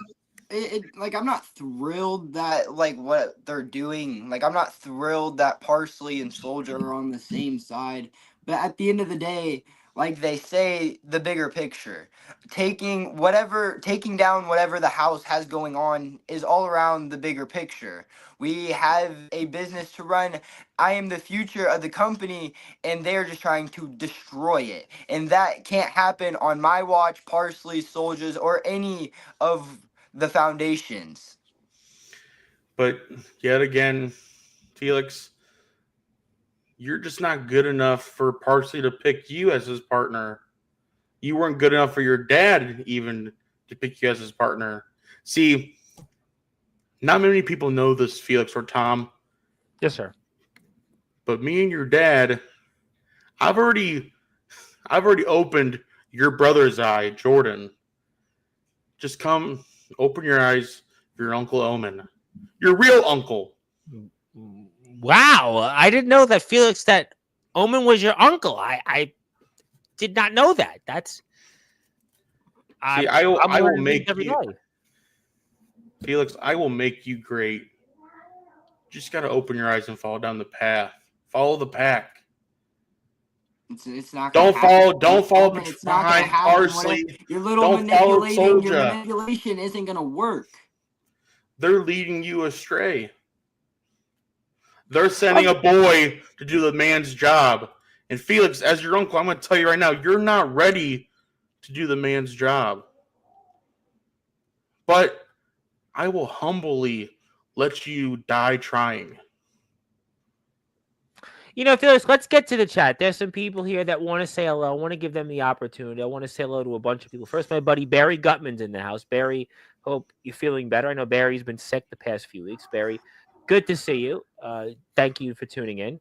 like, I'm not thrilled that, like, what they're doing. Like, I'm not thrilled that Parsley and Soldier are on the same side. But at the end of the day, like they say, the bigger picture, taking down whatever the house has going on is all around the bigger picture. We have a business to run. I am the future of the company, and they're just trying to destroy it. And that can't happen on my watch, Parsley, Soldiers, or any of the foundations. But yet again, Felix, you're just not good enough for Parsley to pick you as his partner. You weren't good enough for your dad even to pick you as his partner. See, not many people know this, Felix or Tom. Yes, sir. But me and your dad, I've already opened your brother's eye, Jordan. Just come, open your eyes for your Uncle Omen. Your real uncle. Wow. I didn't know that, Felix, that Omen was your uncle. I did not know that. That's... See, I will make you... Felix, I will make you great. You just got to open your eyes and follow down the path. Follow the pack. It's not. Don't follow behind Parsley. Your little manipulation isn't gonna work. They're leading you astray. They're sending a boy to do the man's job. And Felix, as your uncle, I'm going to tell you right now, you're not ready to do the man's job. But I will humbly let you die trying. Felix, let's get to the chat. There's some people here that want to say hello. I want to give them the opportunity. I want to say hello to a bunch of people. First, my buddy Barry Gutman's in the house. Barry, hope you're feeling better. I know Barry's been sick the past few weeks. Barry, good to see you. Thank you for tuning in.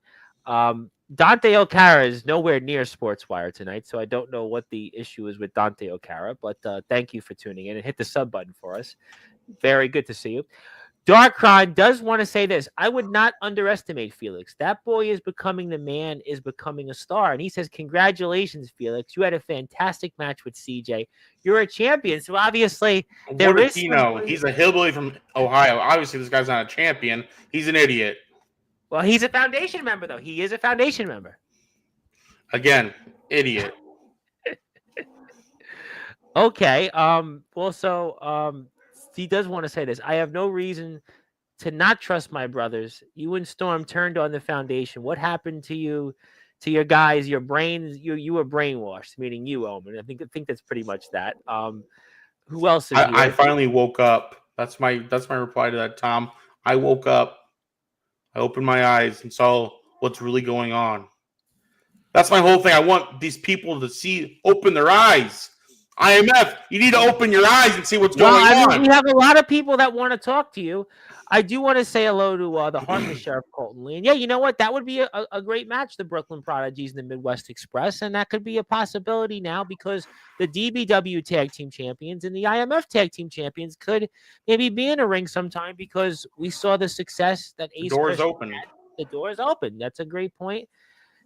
Dante O'Cara is nowhere near Sportswire tonight, so I don't know what the issue is with Dante O'Cara, but thank you for tuning in and hit the sub button for us. Very good to see you. Darkron does want to say this. I would not underestimate Felix. That boy is becoming the man, is becoming a star. And he says, congratulations, Felix. You had a fantastic match with CJ. You're a champion. So obviously, what does he know? He's a hillbilly from Ohio. Obviously, this guy's not a champion. He's an idiot. Well, he's a foundation member, though. He is a foundation member. Again, idiot. Okay. Also, he does want to say this. I have no reason to not trust my brothers. You and Storm turned on the foundation. What happened to you, to your guys, your brains? You were brainwashed, meaning you, Omen. I think that's pretty much that. Who else is I here? finally woke up. That's my reply to that, Tom. I woke up. I opened my eyes and saw what's really going on. That's my whole thing. I want these people to open their eyes. IMF, you need to open your eyes and see what's Well, going I mean, on. we have a lot of people that want to talk to you. I do want to say hello to the Heartless Sheriff Colton Lee. And yeah, you know what? That would be a great match, the Brooklyn Prodigies and the Midwest Express. And that could be a possibility now because the DBW Tag Team Champions and the IMF Tag Team Champions could maybe be in a ring sometime because we saw the success that The Ace door's Christian open. had. The door is open. That's a great point.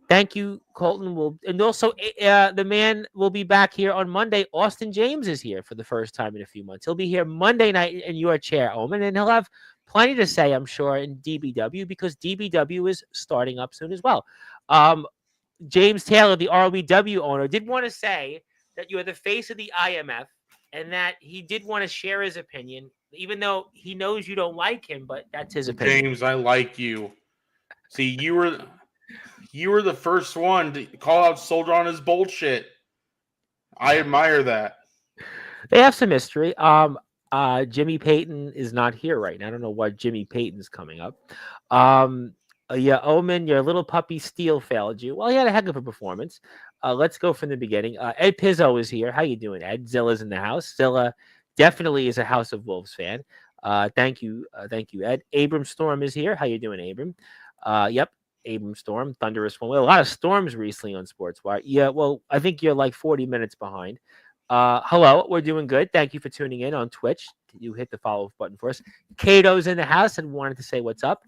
Thank you, Colton. And also the man will be back here on Monday. Austin James is here for the first time in a few months. He'll be here Monday night in your chair, Omen, and he'll have plenty to say, I'm sure, in DBW because DBW is starting up soon as well. James Taylor, the ROBW owner, did want to say that you are the face of the IMF and that he did want to share his opinion, even though he knows you don't like him, but that's his opinion. James, I like you. See, you were the first one to call out Soldier on his bullshit. I admire that. They have some history. Jimmy Payton is not here right now. I don't know why Jimmy Payton's coming up. Yeah, Omen, your little puppy Steele failed you. Well, he had a heck of a performance. Let's go from the beginning. Ed Pizzo is here. How you doing, Ed? Zilla's in the house. Zilla definitely is a House of Wolves fan. Thank you, Ed. Abram Storm is here. How you doing, Abram? Yep. Abram Storm, Thunderous One. Well, a lot of storms recently on Sportswire. Yeah, well, I think you're like 40 minutes behind. Hello, we're doing good. Thank you for tuning in on Twitch. You hit the follow button for us. Kato's in the house and wanted to say what's up.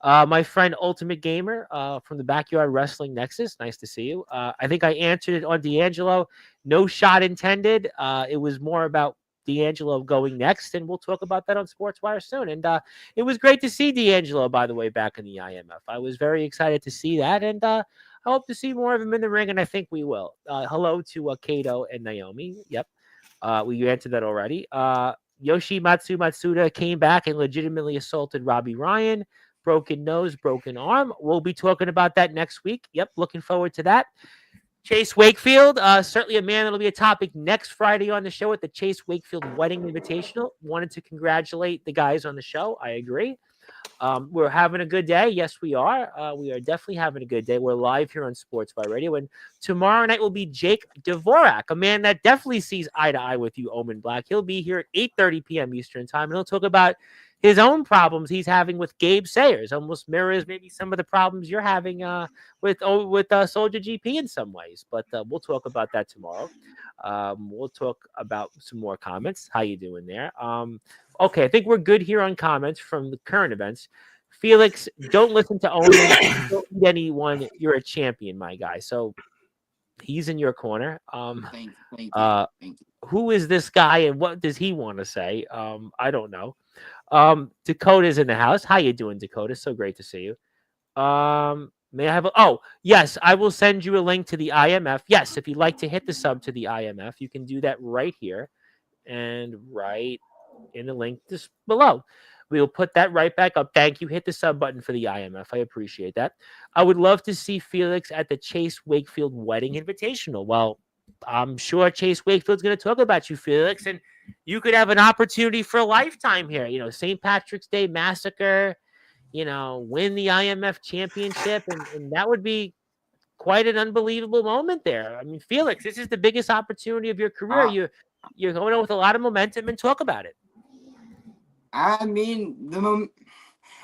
My friend Ultimate Gamer from the Backyard Wrestling Nexus. Nice to see you. I think I answered it on D'Angelo. No shot intended. It was more about D'Angelo going next, and we'll talk about that on Sportswire soon. And it was great to see D'Angelo, by the way, back in the IMF. I was very excited to see that, and I hope to see more of him in the ring, and I think we will. Hello to Kato and Naomi. Yep, we answered that already. Yoshimatsu Matsuda came back and legitimately assaulted Robbie Ryan. Broken nose, broken arm. We'll be talking about that next week. Yep, looking forward to that. Chase Wakefield, certainly a man that'll be a topic next Friday on the show at the Chase Wakefield Wedding Invitational. Wanted to congratulate the guys on the show. I agree. We're having a good day. Yes, we are. We are definitely having a good day. We're live here on Sportswire Radio. And tomorrow night will be Jake Dvorak, a man that definitely sees eye to eye with you, Omen Black. He'll be here at 8:30 p.m. Eastern Time, and he'll talk about his own problems he's having with Gabe Sayers. Almost mirrors maybe some of the problems you're having with Soldier GP in some ways. But we'll talk about that tomorrow. We'll talk about some more comments. How you doing there? Okay, I think we're good here on comments from the current events. Felix, don't listen to Omen. Don't eat anyone. You're a champion, my guy. So he's in your corner. Thank you. Who is this guy and what does he want to say? I don't know. Dakota's in the house. How you doing, Dakota? So great to see you. May I have yes, I will send you a link to the IMF. Yes, if you'd like to hit the sub to the IMF, you can do that right here and right in the link just below. We will put that right back up. Thank you. Hit the sub button for the IMF. I appreciate that. I would love to see Felix at the Chase Wakefield Wedding Invitational. Well, I'm sure Chase Wakefield's going to talk about you, Felix, and you could have an opportunity for a lifetime here. You know, St. Patrick's Day Massacre, win the IMF championship, and that would be quite an unbelievable moment there. I mean, Felix, this is the biggest opportunity of your career. You're going on with a lot of momentum, and talk about it. I mean,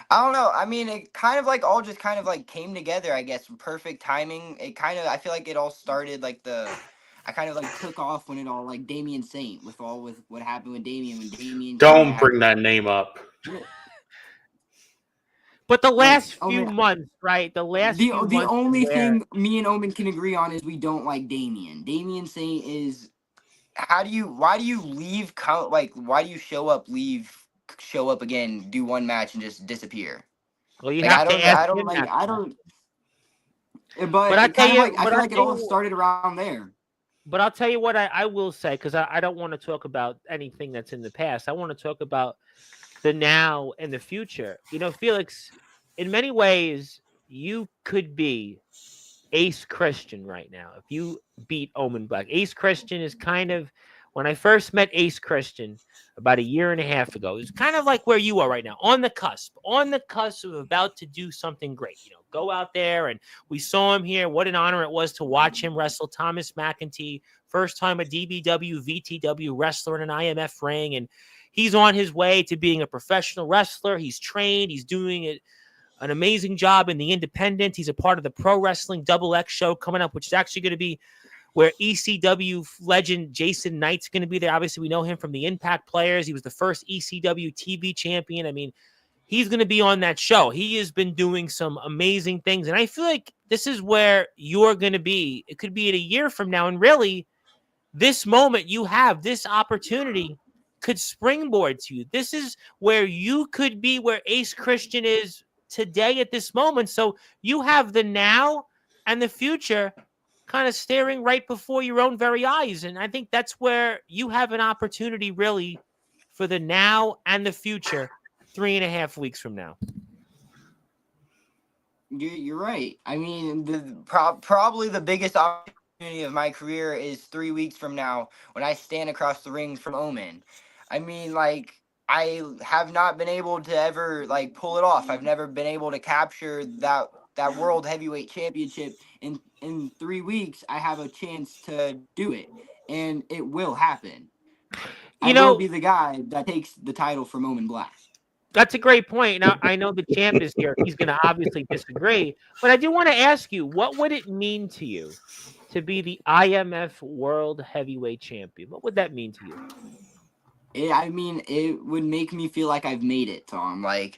I don't know. I mean, it kind of like all just kind of like came together, I guess. Perfect timing. I feel like it all started like I kind of like took off when it all like Damian Saint with what happened with Damian when Damian. Don't bring that name up. But the last few months, right? The only thing me and Omen can agree on is we don't like Damian. Damian Saint is. Why do you leave? Why do you show up, leave, show up again, do one match and just disappear? Well, you have to ask. But I feel like it all started around there. But I'll tell you what I will say, because I don't want to talk about anything that's in the past. I want to talk about the now and the future. Felix, in many ways, you could be Ace Christian right now if you beat Omen Black. Ace Christian is kind of, when I first met Ace Christian about a year and a half ago, it's kind of like where you are right now, on the cusp of about to do something great. Go out there, and we saw him here. What an honor it was to watch him wrestle Thomas McEntee, first time a DBW, VTW wrestler in an IMF ring, and he's on his way to being a professional wrestler. He's trained. He's doing it. An amazing job in the independent. He's a part of the Pro Wrestling Double X show coming up, which is actually going to be where ECW legend Jason Knight's going to be there. Obviously, we know him from the Impact Players. He was the first ECW TV champion. I mean, he's going to be on that show. He has been doing some amazing things. And I feel like this is where you're going to be. It could be in a year from now. And really, this moment you have, this opportunity could springboard to you. This is where you could be, where Ace Christian is today at this moment. So you have the now and the future kind of staring right before your own very eyes. And I think that's where you have an opportunity really for the now and the future 3.5 weeks from now. You're right. I mean, probably the biggest opportunity of my career is 3 weeks from now when I stand across the ring from Omen. I mean, like, I have not been able to ever pull it off. I've never been able to capture that World Heavyweight Championship. In 3 weeks, I have a chance to do it, and it will happen. I will be the guy that takes the title from Omen Black. That's a great point. Now, I know the champ is here. He's going to obviously disagree, but I do want to ask you, what would it mean to you to be the IMF World Heavyweight Champion? What would that mean to you? It would make me feel like I've made it, Tom. I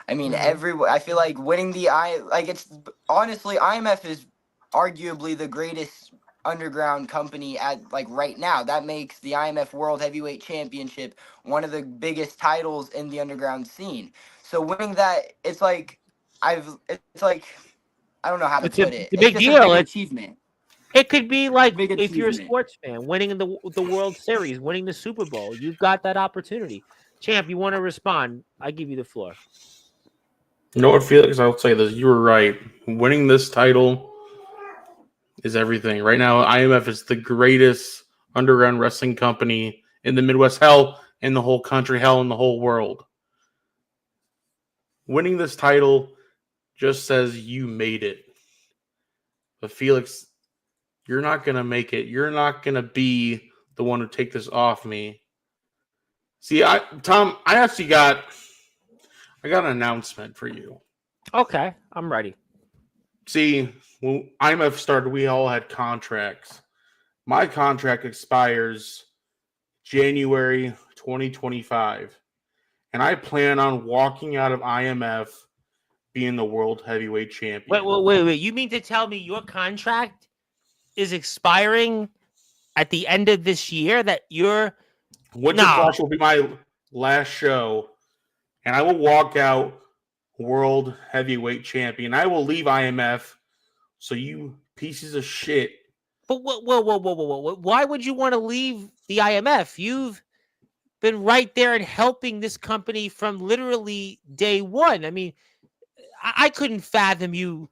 feel like winning it's honestly, IMF is arguably the greatest underground company at right now. That makes the IMF World Heavyweight Championship one of the biggest titles in the underground scene. So winning that, I don't know how to put it. It's a big deal. It's a big achievement. It could be like if you're a sports fan, winning the World Series, winning the Super Bowl. You've got that opportunity. Champ, you want to respond? I give you the floor. You know what, Felix? I'll say this. You were right. Winning this title is everything. Right now, IMF is the greatest underground wrestling company in the Midwest, hell, in the whole country, hell, in the whole world. Winning this title just says you made it. But Felix, you're not going to make it. You're not going to be the one to take this off me. See, Tom, I got an announcement for you. Okay, I'm ready. See, when IMF started, we all had contracts. My contract expires January 2025. And I plan on walking out of IMF being the World Heavyweight Champion. Wait. You mean to tell me your contract is expiring at the end of this year? That you're... Winter Clash will be my last show. And I will walk out World Heavyweight Champion. I will leave IMF. So you pieces of shit. But whoa. Why would you want to leave the IMF? You've been right there and helping this company from literally day one. I mean, I couldn't fathom you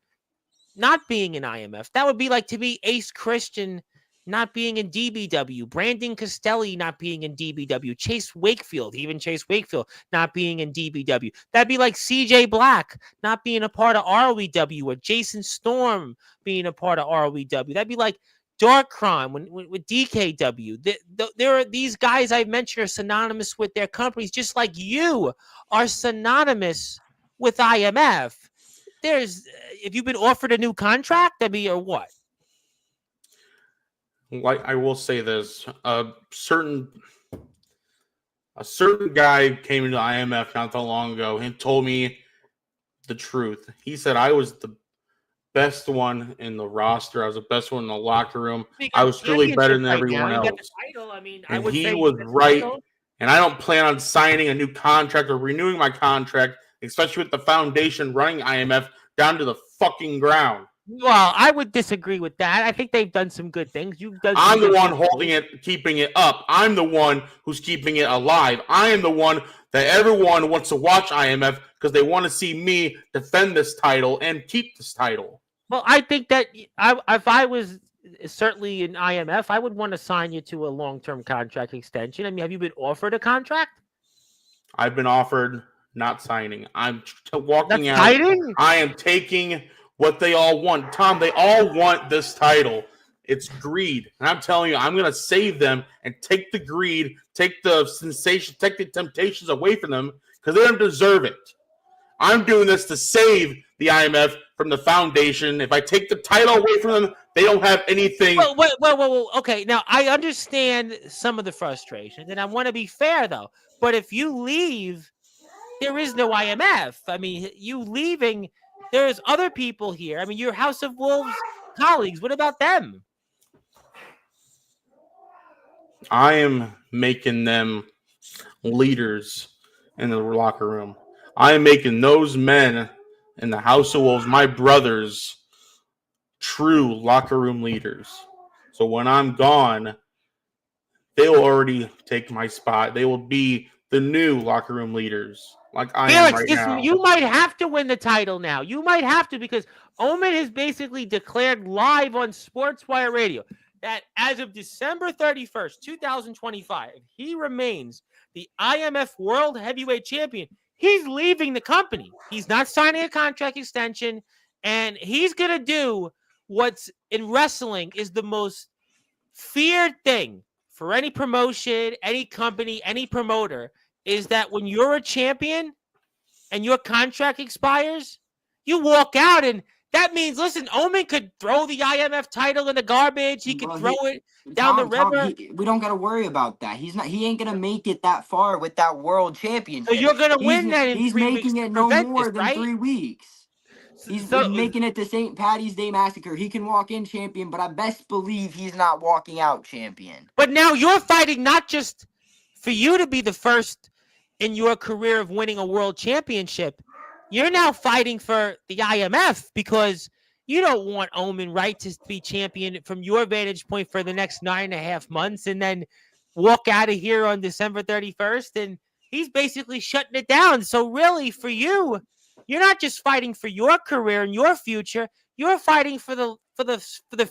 not being in IMF. That would be like to me Ace Christian not being in DBW, Brandon Costelli not being in DBW, Chase Wakefield not being in DBW. That'd be like CJ Black not being a part of ROEW, or Jason Storm being a part of ROEW. That'd be like Dark Crime with DKW. There are these guys I mentioned are synonymous with their companies, just like you are synonymous with IMF. If you've been offered a new contract, or what? I will say this: a certain guy came into IMF not that long ago and told me the truth. He said I was the best one in the roster. I was the best one in the locker room. I was really better than everyone else. And he was right. And I don't plan on signing a new contract or renewing my contract, especially with the foundation running IMF down to the fucking ground. Well, I would disagree with that. I think they've done some good things. You've done some I'm the good one things. holding it, keeping it up. I'm the one who's keeping it alive. I am the one that everyone wants to watch IMF because they want to see me defend this title and keep this title. Well, I think that if I was certainly in IMF, I would want to sign you to a long-term contract extension. I mean, have you been offered a contract? I've been offered not signing. I'm walking That's out. fighting? I am taking what they all want. Tom, they all want this title. It's greed. And I'm telling you, I'm going to save them and take the greed, take the sensation, take the temptations away from them because they don't deserve it. I'm doing this to save the IMF from the foundation. If I take the title away from them, they don't have anything. Well, okay. Now, I understand some of the frustration, and I want to be fair, though. But if you leave, there is no IMF. I mean, you leaving, there's other people here. I mean, your House of Wolves colleagues, what about them? I am making them leaders in the locker room. I am making those men in the House of Wolves, my brothers, true locker room leaders. So when I'm gone, they will already take my spot. They will be the new locker room leaders, like I am right now. You might have to win the title now. You might have to because Omen has basically declared live on Sportswire Radio that as of December 31st, 2025, if he remains the IMF World Heavyweight Champion, he's leaving the company. He's not signing a contract extension, and he's going to do what's in wrestling is the most feared thing for any promotion, any company, any promoter, is that when you're a champion and your contract expires, you walk out, and that means, listen, Omen could throw the IMF title in the garbage. He could throw it down the river. We don't got to worry about that. He ain't gonna make it that far with that world championship. So you're gonna win that in 3 weeks. He's making it no more than right? 3 weeks. He's making it to St. Patty's Day Massacre. He can walk in champion, but I best believe he's not walking out champion. But now you're fighting not just for you to be the first in your career of winning a world championship. You're now fighting for the IMF because you don't want Omen, right, to be champion from your vantage point for the next 9.5 months and then walk out of here on December 31st. And he's basically shutting it down. So really, for you, you're not just fighting for your career and your future. You're fighting for the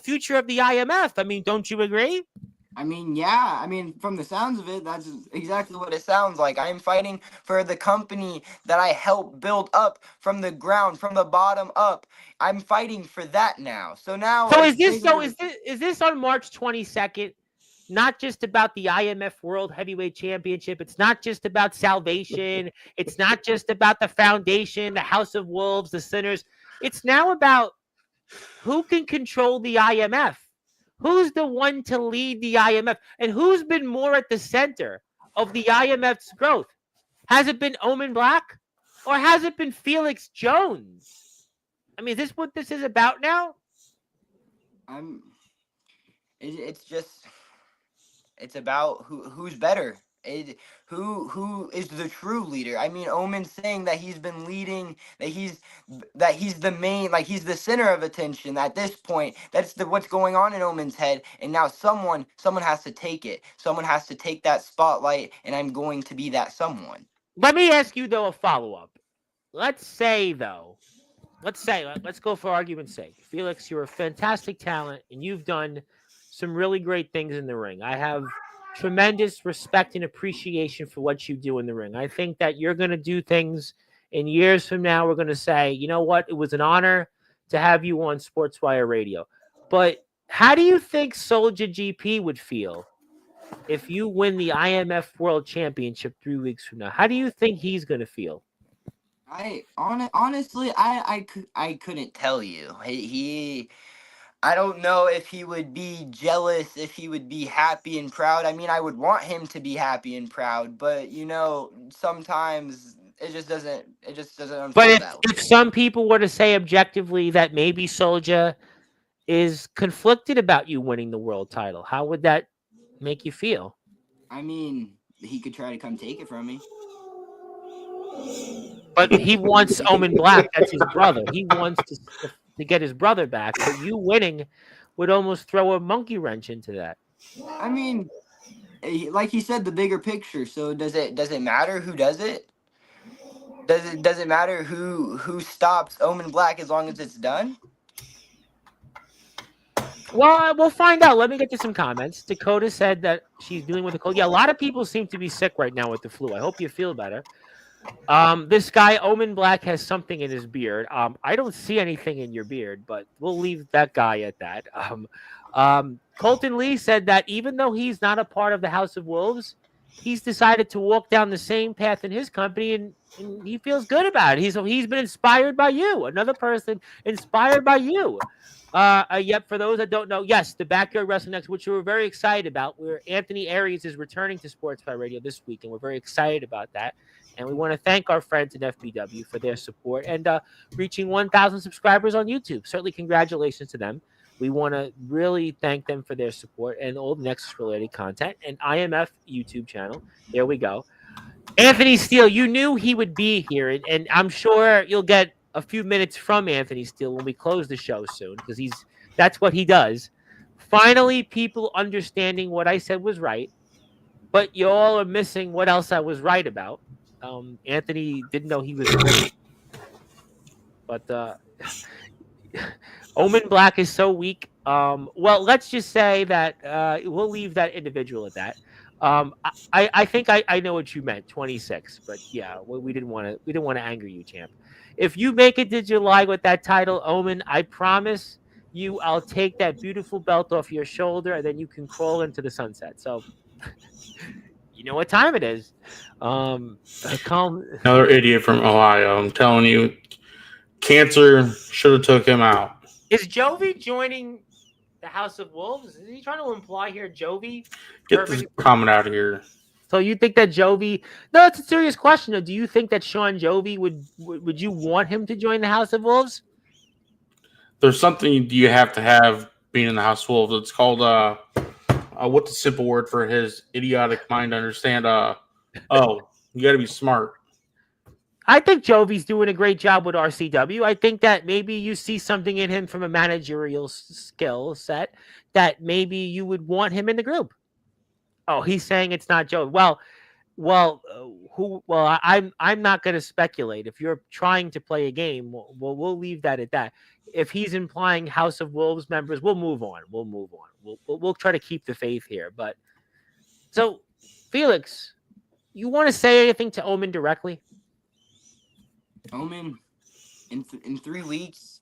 future of the IMF. I mean, don't you agree? I mean, yeah. I mean, from the sounds of it, that's exactly what it sounds like. I am fighting for the company that I helped build up from the ground, from the bottom up. I'm fighting for that now. So now, is this on March 22nd? Not just about the IMF World Heavyweight Championship. It's not just about salvation. It's not just about the foundation, the House of Wolves, the Sinners. It's now about who can control the IMF. Who's the one to lead the IMF? And who's been more at the center of the IMF's growth? Has it been Omen Black? Or has it been Felix Jones? I mean, is this what this is about now? It's about who's better. Who is the true leader? I mean, Omen's saying that he's been leading, that he's the main, like he's the center of attention at this point. That's what's going on in Omen's head. And now someone has to take it. Someone has to take that spotlight, and I'm going to be that someone. Let me ask you though a follow-up. Let's go for argument's sake. Felix, you're a fantastic talent, and you've done some really great things in the ring. I have tremendous respect and appreciation for what you do in the ring. I think that you're going to do things in years from now. We're going to say, you know what? It was an honor to have you on Sportswire Radio. But how do you think Soldier GP would feel if you win the IMF World Championship 3 weeks from now? How do you think he's going to feel? Honestly, I couldn't tell you. I don't know if he would be jealous, if he would be happy and proud. I mean, I would want him to be happy and proud, but sometimes it just doesn't unfold. But if some people were to say objectively that maybe Soldier is conflicted about you winning the world title, how would that make you feel? I mean, he could try to come take it from me. But he wants Omen Black. That's his brother. He wants to to get his brother back, but you winning would almost throw a monkey wrench into that. I mean, like he said, the bigger picture. So does it matter who does it? Does it matter who stops Omen Black as long as it's done? Well, we'll find out. Let me get to some comments. Dakota said that she's dealing with a cold. Yeah, a lot of people seem to be sick right now with the flu. I hope you feel better. This guy, Omen Black, has something in his beard. I don't see anything in your beard, but we'll leave that guy at that. Colton Lee said that even though he's not a part of the House of Wolves, he's decided to walk down the same path in his company, and he feels good about it. He's been inspired by you, another person inspired by you. Yet for those that don't know, yes, the Backyard Wrestling Next, which we were very excited about, where Anthony Aries is returning to Sportswire Radio this week, and we're very excited about that. And we want to thank our friends at FBW for their support and reaching 1,000 subscribers on YouTube. Certainly, congratulations to them. We want to really thank them for their support and all the Nexus-related content and IMF YouTube channel. There we go. Anthony Steele, you knew he would be here, and I'm sure you'll get a few minutes from Anthony Steele when we close the show soon, because that's what he does. Finally, people understanding what I said was right, but you all are missing what else I was right about. Anthony didn't know he was great, but Omen Black is so weak. Well, let's just say that we'll leave that individual at that. I think I know what you meant, 26, but yeah, we didn't want to anger you, champ. If you make it to July with that title, Omen, I promise you, I'll take that beautiful belt off your shoulder, and then you can crawl into the sunset. So, you know what time it is. Another idiot from Ohio. I'm telling you, cancer should have took him out. Is Jovi joining the House of Wolves? Is he trying to imply here, Jovi? Get this comment out of here. So you think that Jovi? No, it's a serious question. Though. Do you think that Sean Jovi would you want him to join the House of Wolves? There's something you have to have being in the House of Wolves. It's called what's the simple word for his idiotic mind to understand? You got to be smart. I think Jovi's doing a great job with RCW. I think that maybe you see something in him from a managerial skill set that maybe you would want him in the group. Oh, he's saying it's not Jovi. I'm not going to speculate. If you're trying to play a game, we'll leave that at that. If he's implying House of Wolves members, we'll move on. We'll try to keep the faith here. But so, Felix, you want to say anything to Omen directly? Omen, in 3 weeks,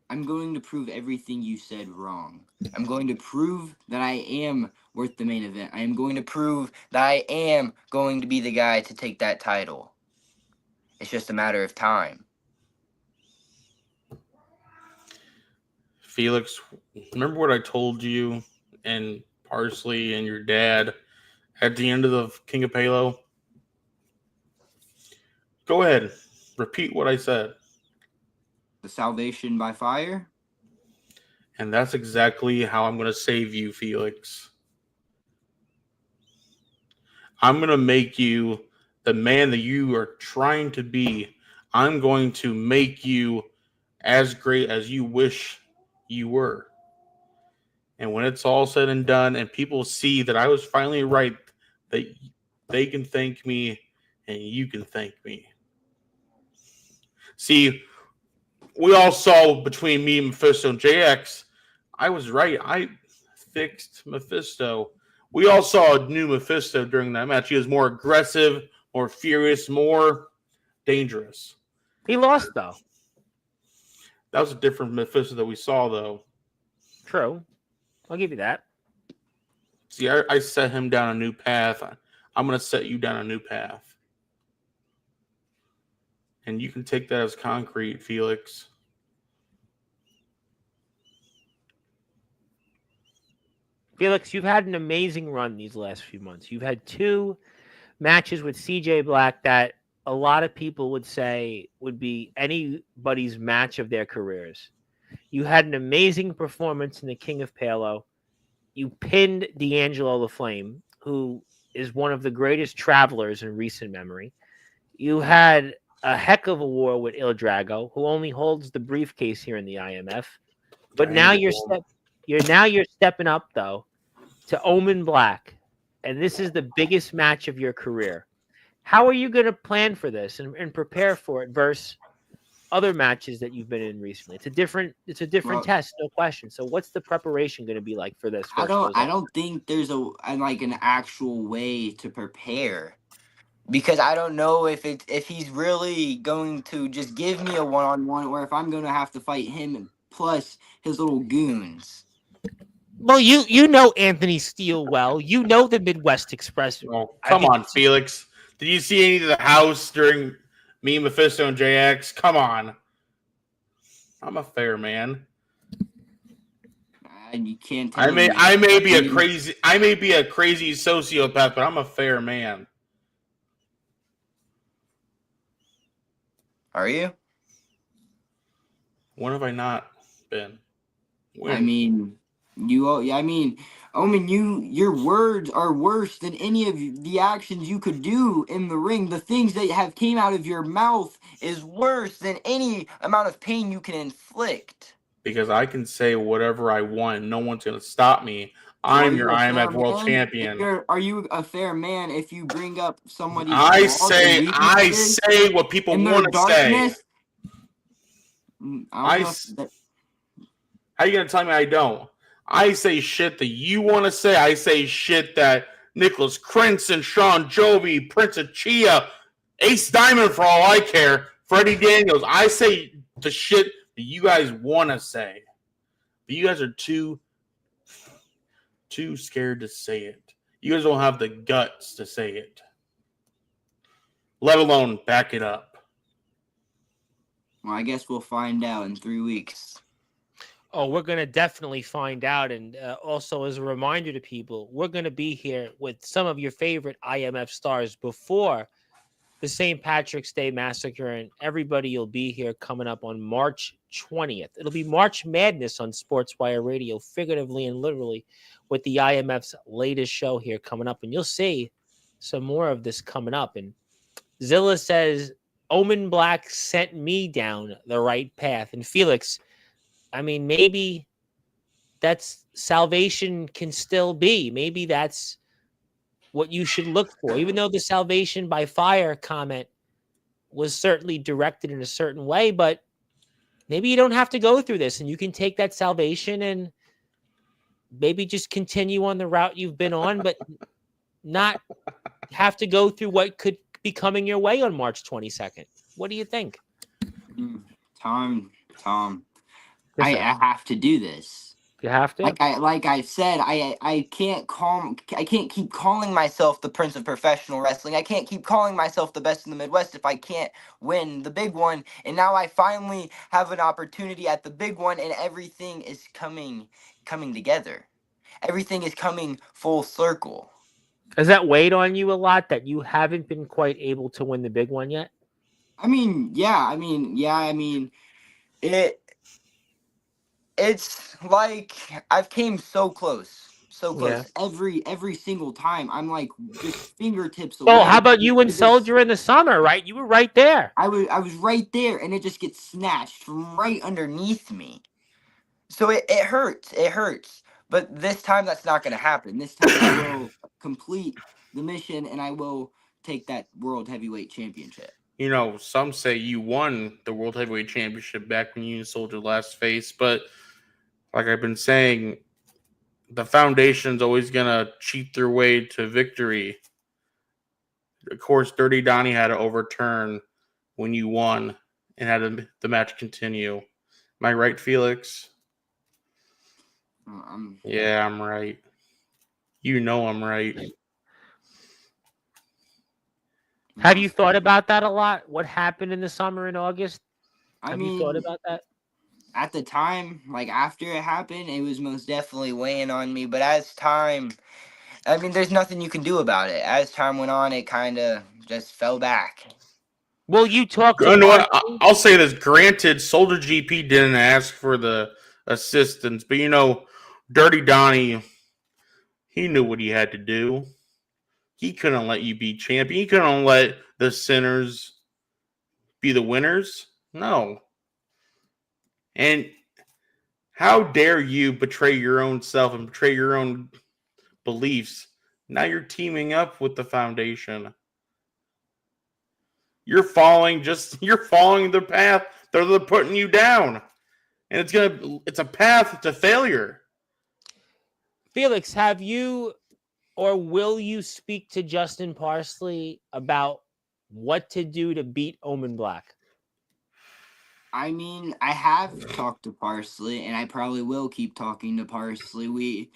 I'm going to prove everything you said wrong. I'm going to prove that I am worth the main event. I am going to prove that I am going to be the guy to take that title. It's just a matter of time. Felix, remember what I told you and Parsley and your dad at the end of the King of Palo? Go ahead. Repeat what I said. The salvation by fire? And that's exactly how I'm going to save you, Felix. I'm going to make you the man that you are trying to be. I'm going to make you as great as you wish you were. And when it's all said and done and people see that I was finally right, that they can thank me and you can thank me. See, we all saw between me and Mephisto and JX, I was right. I fixed Mephisto. We all saw a new Mephisto during that match. He was more aggressive, more furious, more dangerous. He lost, though. That was a different Mephisto that we saw, though. True. I'll give you that. See, I set him down a new path. I'm going to set you down a new path. And you can take that as concrete, Felix. Felix, you've had an amazing run these last few months. You've had 2 matches with CJ Black that a lot of people would say would be anybody's match of their careers. You had an amazing performance in the King of Palo. You pinned D'Angelo the Flame, who is one of the greatest travelers in recent memory. You had a heck of a war with Il Drago, who only holds the briefcase here in the IMF. But I now handed to him. you're stepping up though to Omen Black, and this is the biggest match of your career. How are you going to plan for this and prepare for it versus other matches that you've been in recently? It's a different Well, test, no question. So what's the preparation going to be like for this versus those I others? don't think there's like an actual way to prepare because I don't know if he's really going to just give me a one-on-one or if I'm going to have to fight him plus his little goons. Well, you know Anthony Steele well. You know the Midwest Express. Oh, I come mean, on, Felix. Did you see any of the house during me, Mephisto, and JX? Come on. I'm a fair man. And you can't tell me. I may be a crazy sociopath, but I'm a fair man. Are you? When have I not been? When? I mean, Omen, your words are worse than any of the actions you could do in the ring. The things that have came out of your mouth is worse than any amount of pain you can inflict. Because I can say whatever I want. No one's going to stop me. So are I'm you your a fair IMF World man? Champion. Are you a fair man if you bring up somebody's I flaws and weaknesses say what people and their want to say. darkness? I don't know if that, How you going to tell me I don't? I say shit that you want to say. I say shit that Nicholas Crinson, Sean Jovi, Prince of Chia, Ace Diamond, for all I care, Freddie Daniels. I say the shit that you guys want to say. But you guys are too scared to say it. You guys don't have the guts to say it. Let alone back it up. well, I guess we'll find out in 3 weeks. Oh, we're going to definitely find out. And also, as a reminder to people, we're going to be here with some of your favorite IMF stars before the St. Patrick's Day Massacre. And everybody will be here coming up on March 20th. It'll be March Madness on Sportswire Radio, figuratively and literally, with the IMF's latest show here coming up. And you'll see some more of this coming up. And Zilla says, Omen Black sent me down the right path. And Felix, I mean, maybe that's salvation can still be. Maybe that's what you should look for, even though the salvation by fire comment was certainly directed in a certain way. But maybe you don't have to go through this and you can take that salvation and maybe just continue on the route you've been on, but not have to go through what could be coming your way on March 22nd. What do you think? Tom, Yes, I sir. have to do this. You have to. Like I said, I can't keep calling myself the Prince of Professional Wrestling. I can't keep calling myself the best in the Midwest if I can't win the big one. And now I finally have an opportunity at the big one, and everything is coming together. Everything is coming full circle. Has that weighed on you a lot that you haven't been quite able to win the big one yet? It's like I've came so close. Yeah. Every single time I'm like just fingertips away. Well, how about you and It just- Soldier in the summer, right? You were right there. I was right there, and it just gets snatched from right underneath me. So it hurts. It hurts. But this time that's not going to happen. This time I will complete the mission, and I will take that World Heavyweight Championship. You know, some say you won the World Heavyweight Championship back when you and Soldier last faced, but like I've been saying, the Foundation's always going to cheat their way to victory. Of course, Dirty Donnie had to overturn when you won and had the match continue. Am I right, Felix? Yeah, I'm right. You know I'm right. Have you thought about that a lot? What happened in the summer in August? I Have mean, you thought about that? At the time, like after it happened, it was most definitely weighing on me. But as time, I mean, there's nothing you can do about it. As time went on, it kind of just fell back. Will you talk to You know what? Marcy? I'll say this. Granted, Soldier GP didn't ask for the assistance, but you know, Dirty Donnie, he knew what he had to do. He couldn't let you be champion. He couldn't let the sinners be the winners? No. And how dare you betray your own self and betray your own beliefs? Now you're teaming up with the foundation. You're following the path they're putting you down. And it's a path to failure. Felix, have you or will you speak to Justin Parsley about what to do to beat Omen Black? I mean, I have talked to Parsley, and I probably will keep talking to Parsley.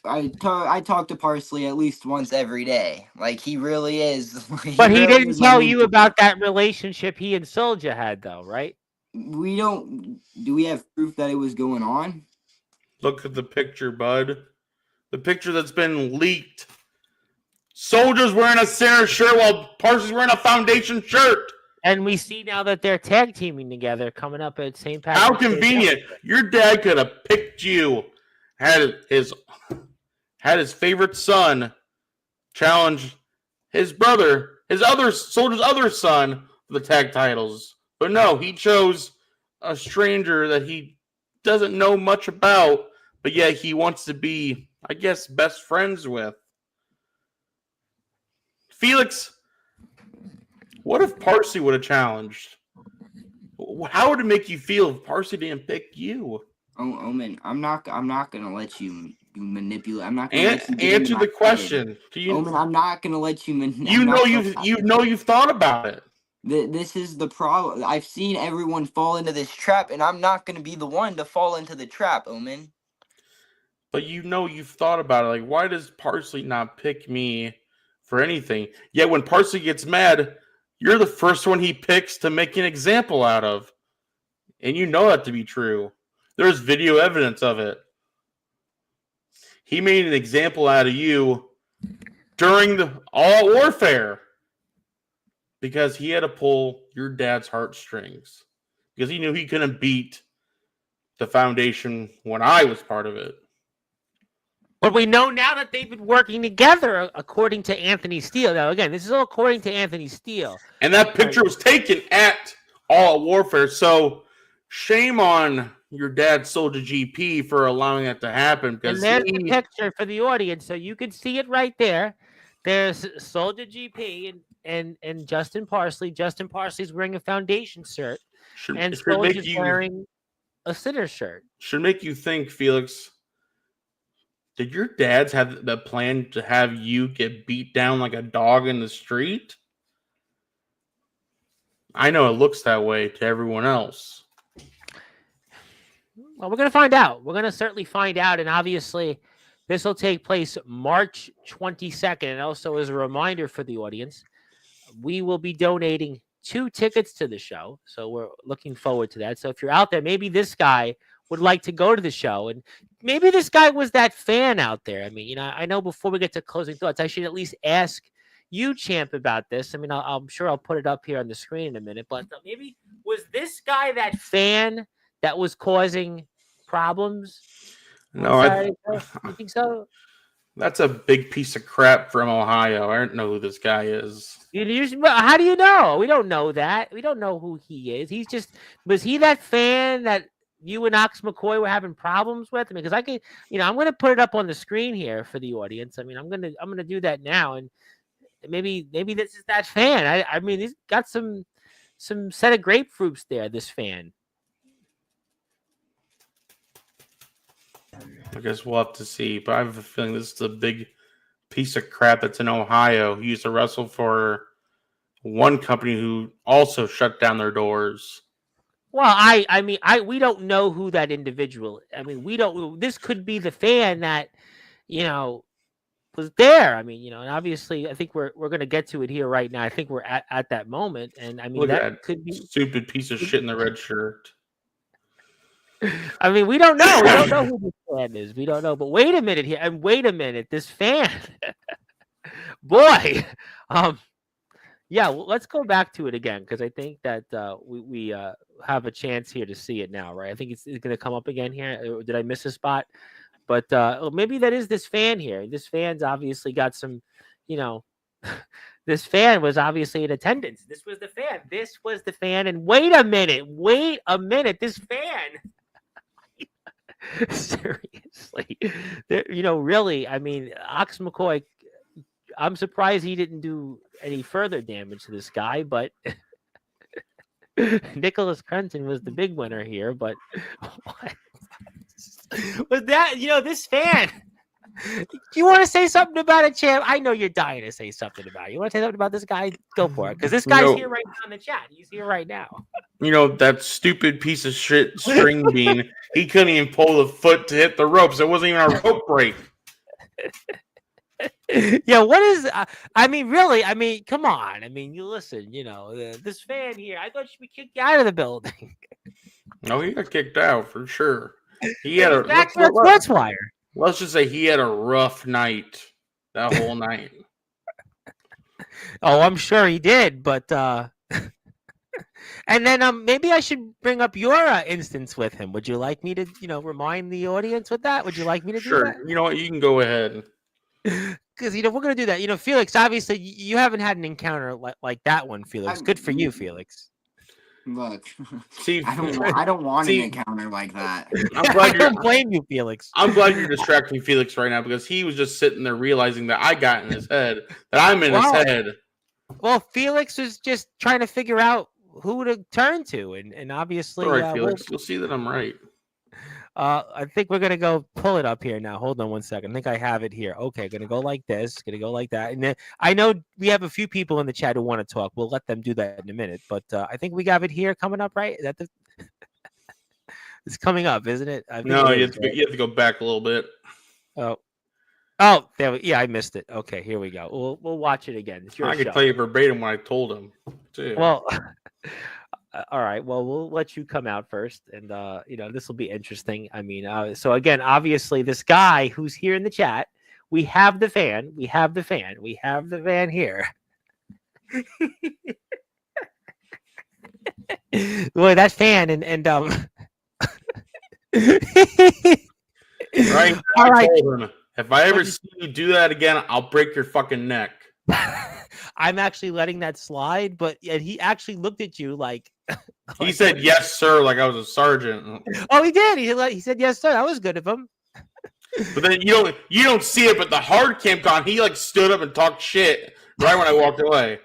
I talk to Parsley at least once every day. Like, he really is. But he really didn't is tell you unlinkable. about that relationship he and Soldier had, though, right? We don't. Do we have proof that it was going on? Look at the picture, bud. The picture that's been leaked. Soldier's wearing a Sarah shirt while Parsley's wearing a Foundation shirt. And we see now that they're tag teaming together coming up at St. Patrick's How Day. convenient. Your dad could have picked you, had his favorite son challenge his brother, Soldier's other son for the tag titles. But no, he chose a stranger that he doesn't know much about, but yet he wants to be, I guess, best friends with. Felix, what if Parsley would have challenged? How would it make you feel if Parsley didn't pick you? Oh, Omen, I'm not gonna let you manipulate. I'm not gonna let you get Answer into the my question. head. Omen, I'm not gonna let you. You've thought about it. This is the problem. I've seen everyone fall into this trap, and I'm not gonna be the one to fall into the trap, Omen. But you've thought about it. Like, why does Parsley not pick me for anything? Yet when Parsley gets mad, you're the first one he picks to make an example out of. And you know that to be true. There's video evidence of it. He made an example out of you during the All-Out Warfare because he had to pull your dad's heartstrings because he knew he couldn't beat the Foundation when I was part of it. But we know now that they've been working together, according to Anthony Steele. Now, again, this is all according to Anthony Steele. And that picture was taken at All Out Warfare. So shame on your dad, Soldier GP, for allowing that to happen. And there's the picture for the audience, so you can see it right there. There's Soldier GP and Justin Parsley. Justin Parsley's wearing a Foundation shirt, and Soldier's wearing a Sinner shirt. Should make you think, Felix. Did your dads have the plan to have you get beat down like a dog in the street? I know it looks that way to everyone else. Well, we're going to find out. We're going to certainly find out. And obviously, this will take place March 22nd. And also, as a reminder for the audience, we will be donating 2 tickets to the show. So we're looking forward to that. So if you're out there, maybe this guy would like to go to the show. And maybe this guy was that fan out there. I mean, I know before we get to closing thoughts, I should at least ask you, Champ, about this. I mean, I'm sure I'll put it up here on the screen in a minute. But maybe was this guy that fan that was causing problems? No, you think so? That's a big piece of crap from Ohio. I don't know who this guy is. How do you know? We don't know that. We don't know who he is. Was he that fan that you and Ox McCoy were having problems with? I mean, because I could, I'm going to put it up on the screen here for the audience. I mean, I'm going to do that now, and maybe this is that fan. I mean, he's got some set of grapefruits there. This fan. I guess we'll have to see, but I have a feeling this is a big piece of crap that's in Ohio. He used to wrestle for one company who also shut down their doors. Well, we don't know who that individual. I mean, we don't. This could be the fan that, was there. I mean, and obviously, I think we're going to get to it here right now. I think we're at that moment, and I mean, Look that at could be stupid piece of shit in the red shirt. I mean, we don't know. We don't know who this fan is. We don't know. But wait a minute here. And wait a minute. This fan, boy. Yeah. Well, let's go back to it again because I think that we have a chance here to see it now, right? I think it's going to come up again here. Did I miss a spot? But maybe that is this fan here. This fan's obviously got some, This fan was obviously in attendance. This was the fan. This was the fan. And wait a minute. This fan. Seriously. Really, I mean, Ox McCoy, I'm surprised he didn't do any further damage to this guy, but Nicholas Crenton was the big winner here. But what was that? This fan. Do you want to say something about it, champ? I know you're dying to say something about it. You want to say something about this guy? Go for it. Because this guy's here right now in the chat. He's here right now. That stupid piece of shit string bean. He couldn't even pull the foot to hit the ropes. It wasn't even a rope break. Yeah, what is... really, come on. You listen, this fan here, I thought we kicked you out of the building. No, he got kicked out for sure. He had a... Back to Sportzwire. Let's just say he had a rough night that whole night. Oh, I'm sure he did, but and then maybe I should bring up your instance with him. Would you like me to, remind the audience with that? Would you like me to do that? Sure. You know what? You can go ahead. Because we're gonna do that. Felix, obviously you haven't had an encounter like that one, Felix. Good for you, Felix. Look, See, I don't want an encounter like that. I don't blame you, Felix. I'm glad you're distracting Felix right now because he was just sitting there realizing that I got in his head, that I'm in his head. Well, Felix was just trying to figure out who to turn to, and obviously, all right, Felix, you'll see that I'm right. I think we're gonna go pull it up here now. Hold on one second. I think I have it here. Okay, gonna go like this. Gonna go like that. And then I know we have a few people in the chat who want to talk. We'll let them do that in a minute. But I think we have it here coming up, right? Is that the? It's coming up, isn't it? No, you have to go back a little bit. Oh, yeah, I missed it. Okay, here we go. We'll watch it again. I can tell you verbatim what I told him too. Well. All right. Well, we'll let you come out first, and this will be interesting. So again, obviously, this guy who's here in the chat, we have the fan. We have the fan here. Boy, that fan and right. All right. Told him, if I ever see you do that again, I'll break your fucking neck. I'm actually letting that slide, and he actually looked at you like he said yes, sir, like I was a sergeant. Oh, he did. He said yes, sir. That was good of him. But then you don't see it, but the hard cam con, he like stood up and talked shit right when I walked away.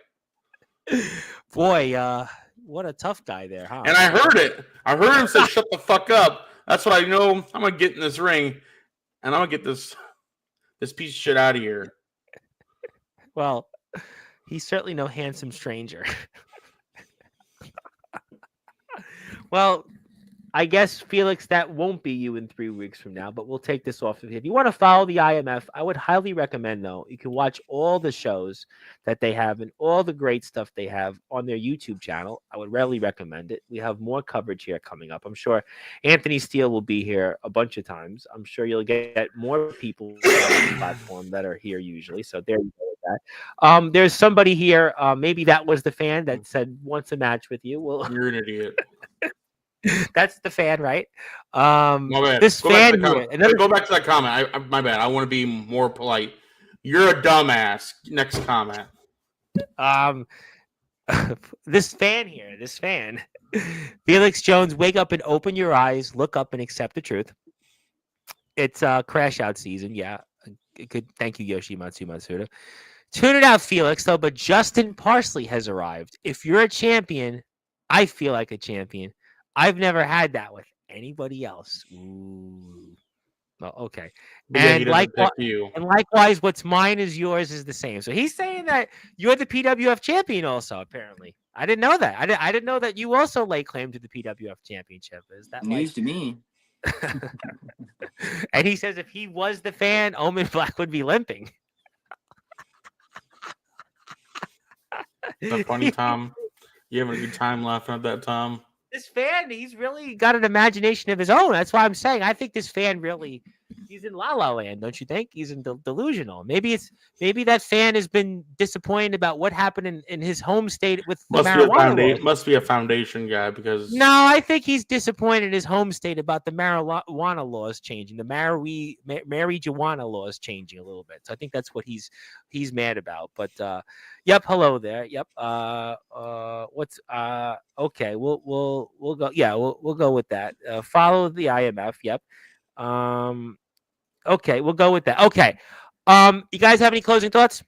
Boy, what a tough guy there, huh? And I heard it. I heard him say, "Shut the fuck up." That's what I know. I'm gonna get in this ring, and I'm gonna get this piece of shit out of here. Well, he's certainly no handsome stranger. Well, I guess, Felix, that won't be you in 3 weeks from now, but we'll take this off of here. If you want to follow the IMF, I would highly recommend, though, you can watch all the shows that they have and all the great stuff they have on their YouTube channel. I would really recommend it. We have more coverage here coming up. I'm sure Anthony Steele will be here a bunch of times. I'm sure you'll get more people on the platform that are here usually. So there you go with that. There's somebody here. Maybe that was the fan that said wants a match with you. Well, you're an idiot. That's the fan, right? My bad. This fan here. Go back to that comment. My bad. I want to be more polite. You're a dumbass. Next comment. This fan here. This fan. Felix Jones, wake up and open your eyes. Look up and accept the truth. It's crash out season. Yeah. Good. Thank you, Yoshi Matsuda. Tune it out, Felix, though. But Justin Parsley has arrived. If you're a champion, I feel like a champion. I've never had that with anybody else. Ooh. Oh, okay. And likewise, what's mine is yours is the same. So he's saying that you're the PWF champion also, apparently. I didn't know that. I didn't know that you also lay claim to the PWF championship. Is that news to me? And he says if he was the fan, Omen Black would be limping. Is that funny, Tom? You having a good time laughing at that, Tom? This fan, he's really got an imagination of his own. That's why I'm saying I think this fan really He's in La La Land, don't you think? He's in delusional. Maybe that fan has been disappointed about what happened in his home state with the marijuana laws. Must be a foundation guy because No, I think he's disappointed in his home state about the marijuana laws changing, the marijuana laws changing a little bit. So I think that's what he's mad about. But yep, hello there. Yep. What's okay, we'll go. Yeah, we'll go with that. Follow the IMF. Yep. Okay, we'll go with that. Okay. You guys have any closing thoughts?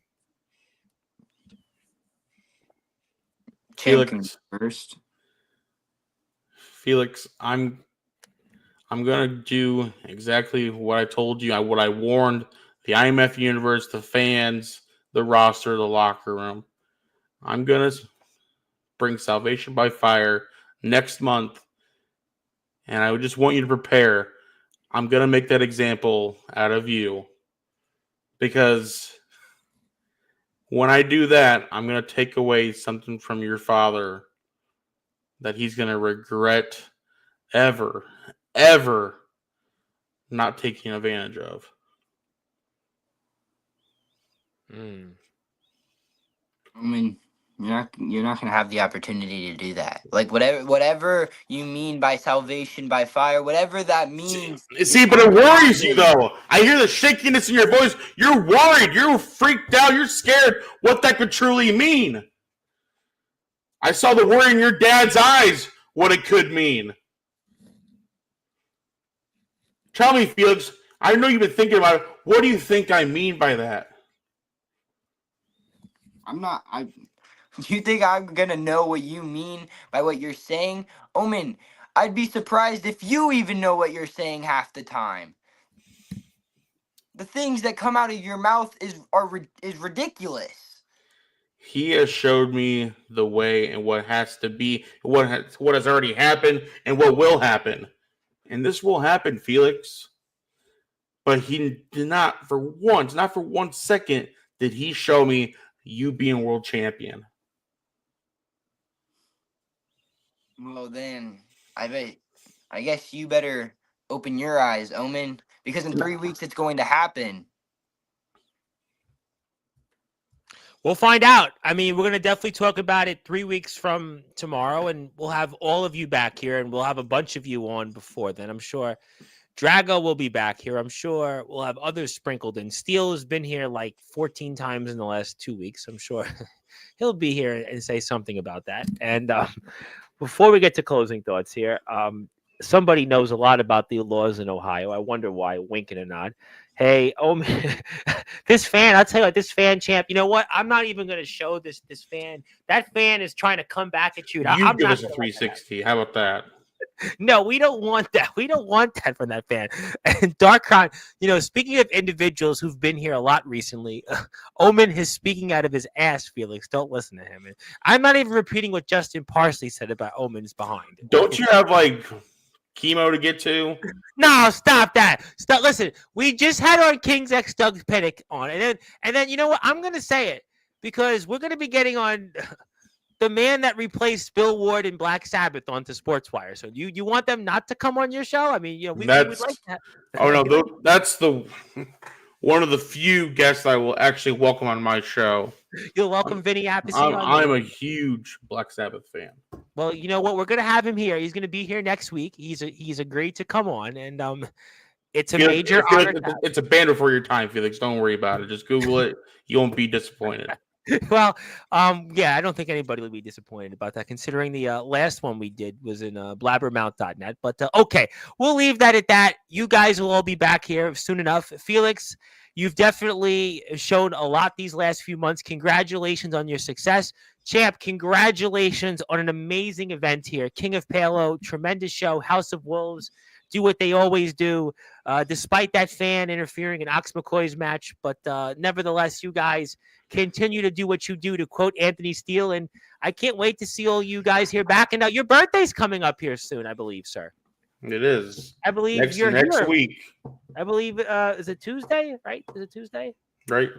Felix first. Felix, I'm gonna do exactly what I told you. What I warned the IMF universe, the fans, the roster, the locker room. I'm gonna bring Salvation by Fire next month, and I would just want you to prepare. I'm gonna make that example out of you because when I do that, I'm gonna take away something from your father that he's going to regret ever not taking advantage of. I mean, you're not gonna have the opportunity to do that. Like whatever you mean by salvation by fire, whatever that means. See, but it worries you though. I hear the shakiness in your voice. You're worried. You're freaked out. You're scared what that could truly mean. I saw the worry in your dad's eyes. What it could mean. Tell me, Felix, I know you've been thinking about it. What do you think I mean by that? You think I'm gonna know what you mean by what you're saying? Omen, I'd be surprised if you even know what you're saying half the time. The things that come out of your mouth is ridiculous. He has showed me the way and what has to be, what has already happened, and what will happen. And this will happen, Felix. But he did not for once, not for 1 second, did he show me you being world champion. Well then, I guess you better open your eyes, Omen, because in 3 weeks it's going to happen. We'll find out. I mean, we're going to definitely talk about it 3 weeks from tomorrow, and we'll have all of you back here, and we'll have a bunch of you on before then. I'm sure Drago will be back here. I'm sure we'll have others sprinkled in. Steele has been here like 14 times in the last 2 weeks. I'm sure he'll be here and say something about that. And before we get to closing thoughts here, somebody knows a lot about the laws in Ohio. I wonder why, wink and a nod. Hey, this fan, I'll tell you what, this fan champ, you know what? I'm not even going to show this fan. That fan is trying to come back at you. You give us a 360. How about that? No, we don't want that. We don't want that from that fan. And Darkron, speaking of individuals who've been here a lot recently, Omen is speaking out of his ass, Felix. Don't listen to him. I'm not even repeating what Justin Parsley said about Omen's behind. Don't you have, chemo to get to? No, stop that. Stop. Listen, we just had our King's X Doug Pettick on. And then you know what? I'm going to say it because we're going to be getting on the man that replaced Bill Ward in Black Sabbath onto Sportswire. So you want them not to come on your show? I mean, we would like that. Oh no, that's the one of the few guests I will actually welcome on my show. You'll welcome Vinny Appice. I'm a huge Black Sabbath fan. Well, you know what? We're gonna have him here. He's gonna be here next week. He's agreed to come on, and it's a major honor. It's a band before your time, Felix. Don't worry about it. Just Google it. You won't be disappointed. Well, yeah, I don't think anybody will be disappointed about that, considering the last one we did was in blabbermouth.net. But okay, we'll leave that at that. You guys will all be back here soon enough. Felix, you've definitely shown a lot these last few months. Congratulations on your success. Champ, congratulations on an amazing event here. King of Palo, tremendous show. House of Wolves do what they always do, despite that fan interfering in Ox McCoy's match. But nevertheless, you guys continue to do what you do, to quote Anthony Steele. And I can't wait to see all you guys here back. And your birthday's coming up here soon, I believe, sir. It is. I believe next here. week. I believe, is it Tuesday, right? Is it Tuesday? Right.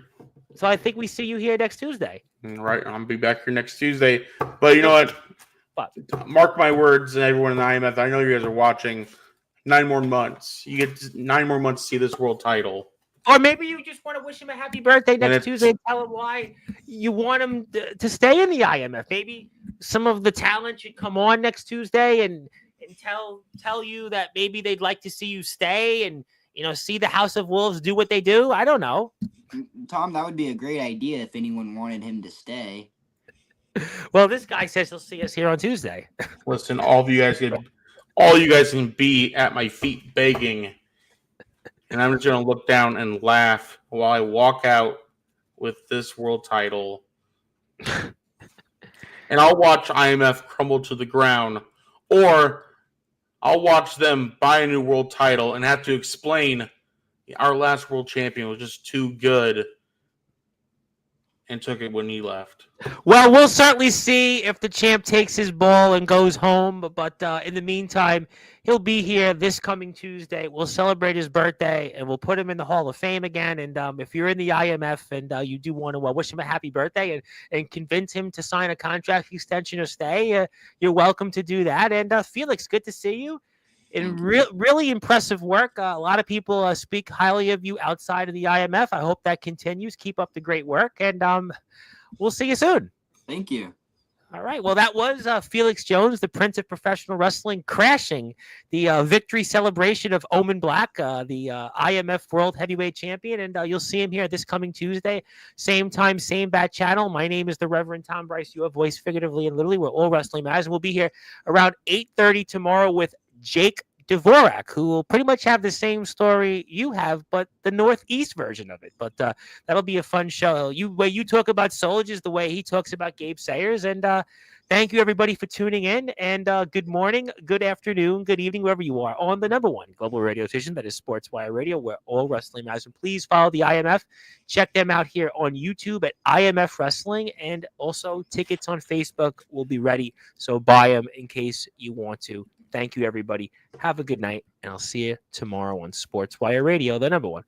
So I think we see you here next Tuesday. Right. I'll be back here next Tuesday. But you know what? Mark my words, and everyone in the IMF, I know you guys are watching. 9 more months. You get 9 more months to see this world title. Or maybe you just want to wish him a happy birthday next it's- Tuesday and tell him why you want him to stay in the IMF. Maybe some of the talent should come on next Tuesday and tell you that maybe they'd like to see you stay and see the House of Wolves do what they do. I don't know. Tom, that would be a great idea if anyone wanted him to stay. Well, this guy says he'll see us here on Tuesday. Listen, all you guys can be at my feet begging. And I'm just going to look down and laugh while I walk out with this world title. And I'll watch IMF crumble to the ground. Or I'll watch them buy a new world title and have to explain our last world champion was just too good and took it when he left. Well, we'll certainly see if the champ takes his ball and goes home. But in the meantime, he'll be here this coming Tuesday. We'll celebrate his birthday, and we'll put him in the Hall of Fame again. And if you're in the IMF and you do want to wish him a happy birthday and convince him to sign a contract extension or stay, you're welcome to do that. And Felix, good to see you. And really impressive work. A lot of people speak highly of you outside of the IMF. I hope that continues. Keep up the great work, and we'll see you soon. Thank you. All right. Well, that was Felix Jones, the Prince of Professional Wrestling, crashing the victory celebration of Omen Black, the IMF World Heavyweight Champion. And you'll see him here this coming Tuesday. Same time, same bat channel. My name is the Reverend Tom Bryce. You have voice figuratively and literally. We're all wrestling matters. And we'll be here around 8:30 tomorrow with Jake Dvorak, who will pretty much have the same story you have, but the Northeast version of it. But that'll be a fun show. Way you talk about soldiers, the way he talks about Gabe Sayers. And thank you, everybody, for tuning in. And good morning, good afternoon, good evening, wherever you are on the #1 global radio station that is Sportswire Radio, where all wrestling matters. And please follow the IMF. Check them out here on YouTube at IMF Wrestling. And also tickets on Facebook will be ready. So buy them in case you want to. Thank you, everybody. Have a good night, and I'll see you tomorrow on Sportswire Radio, the #1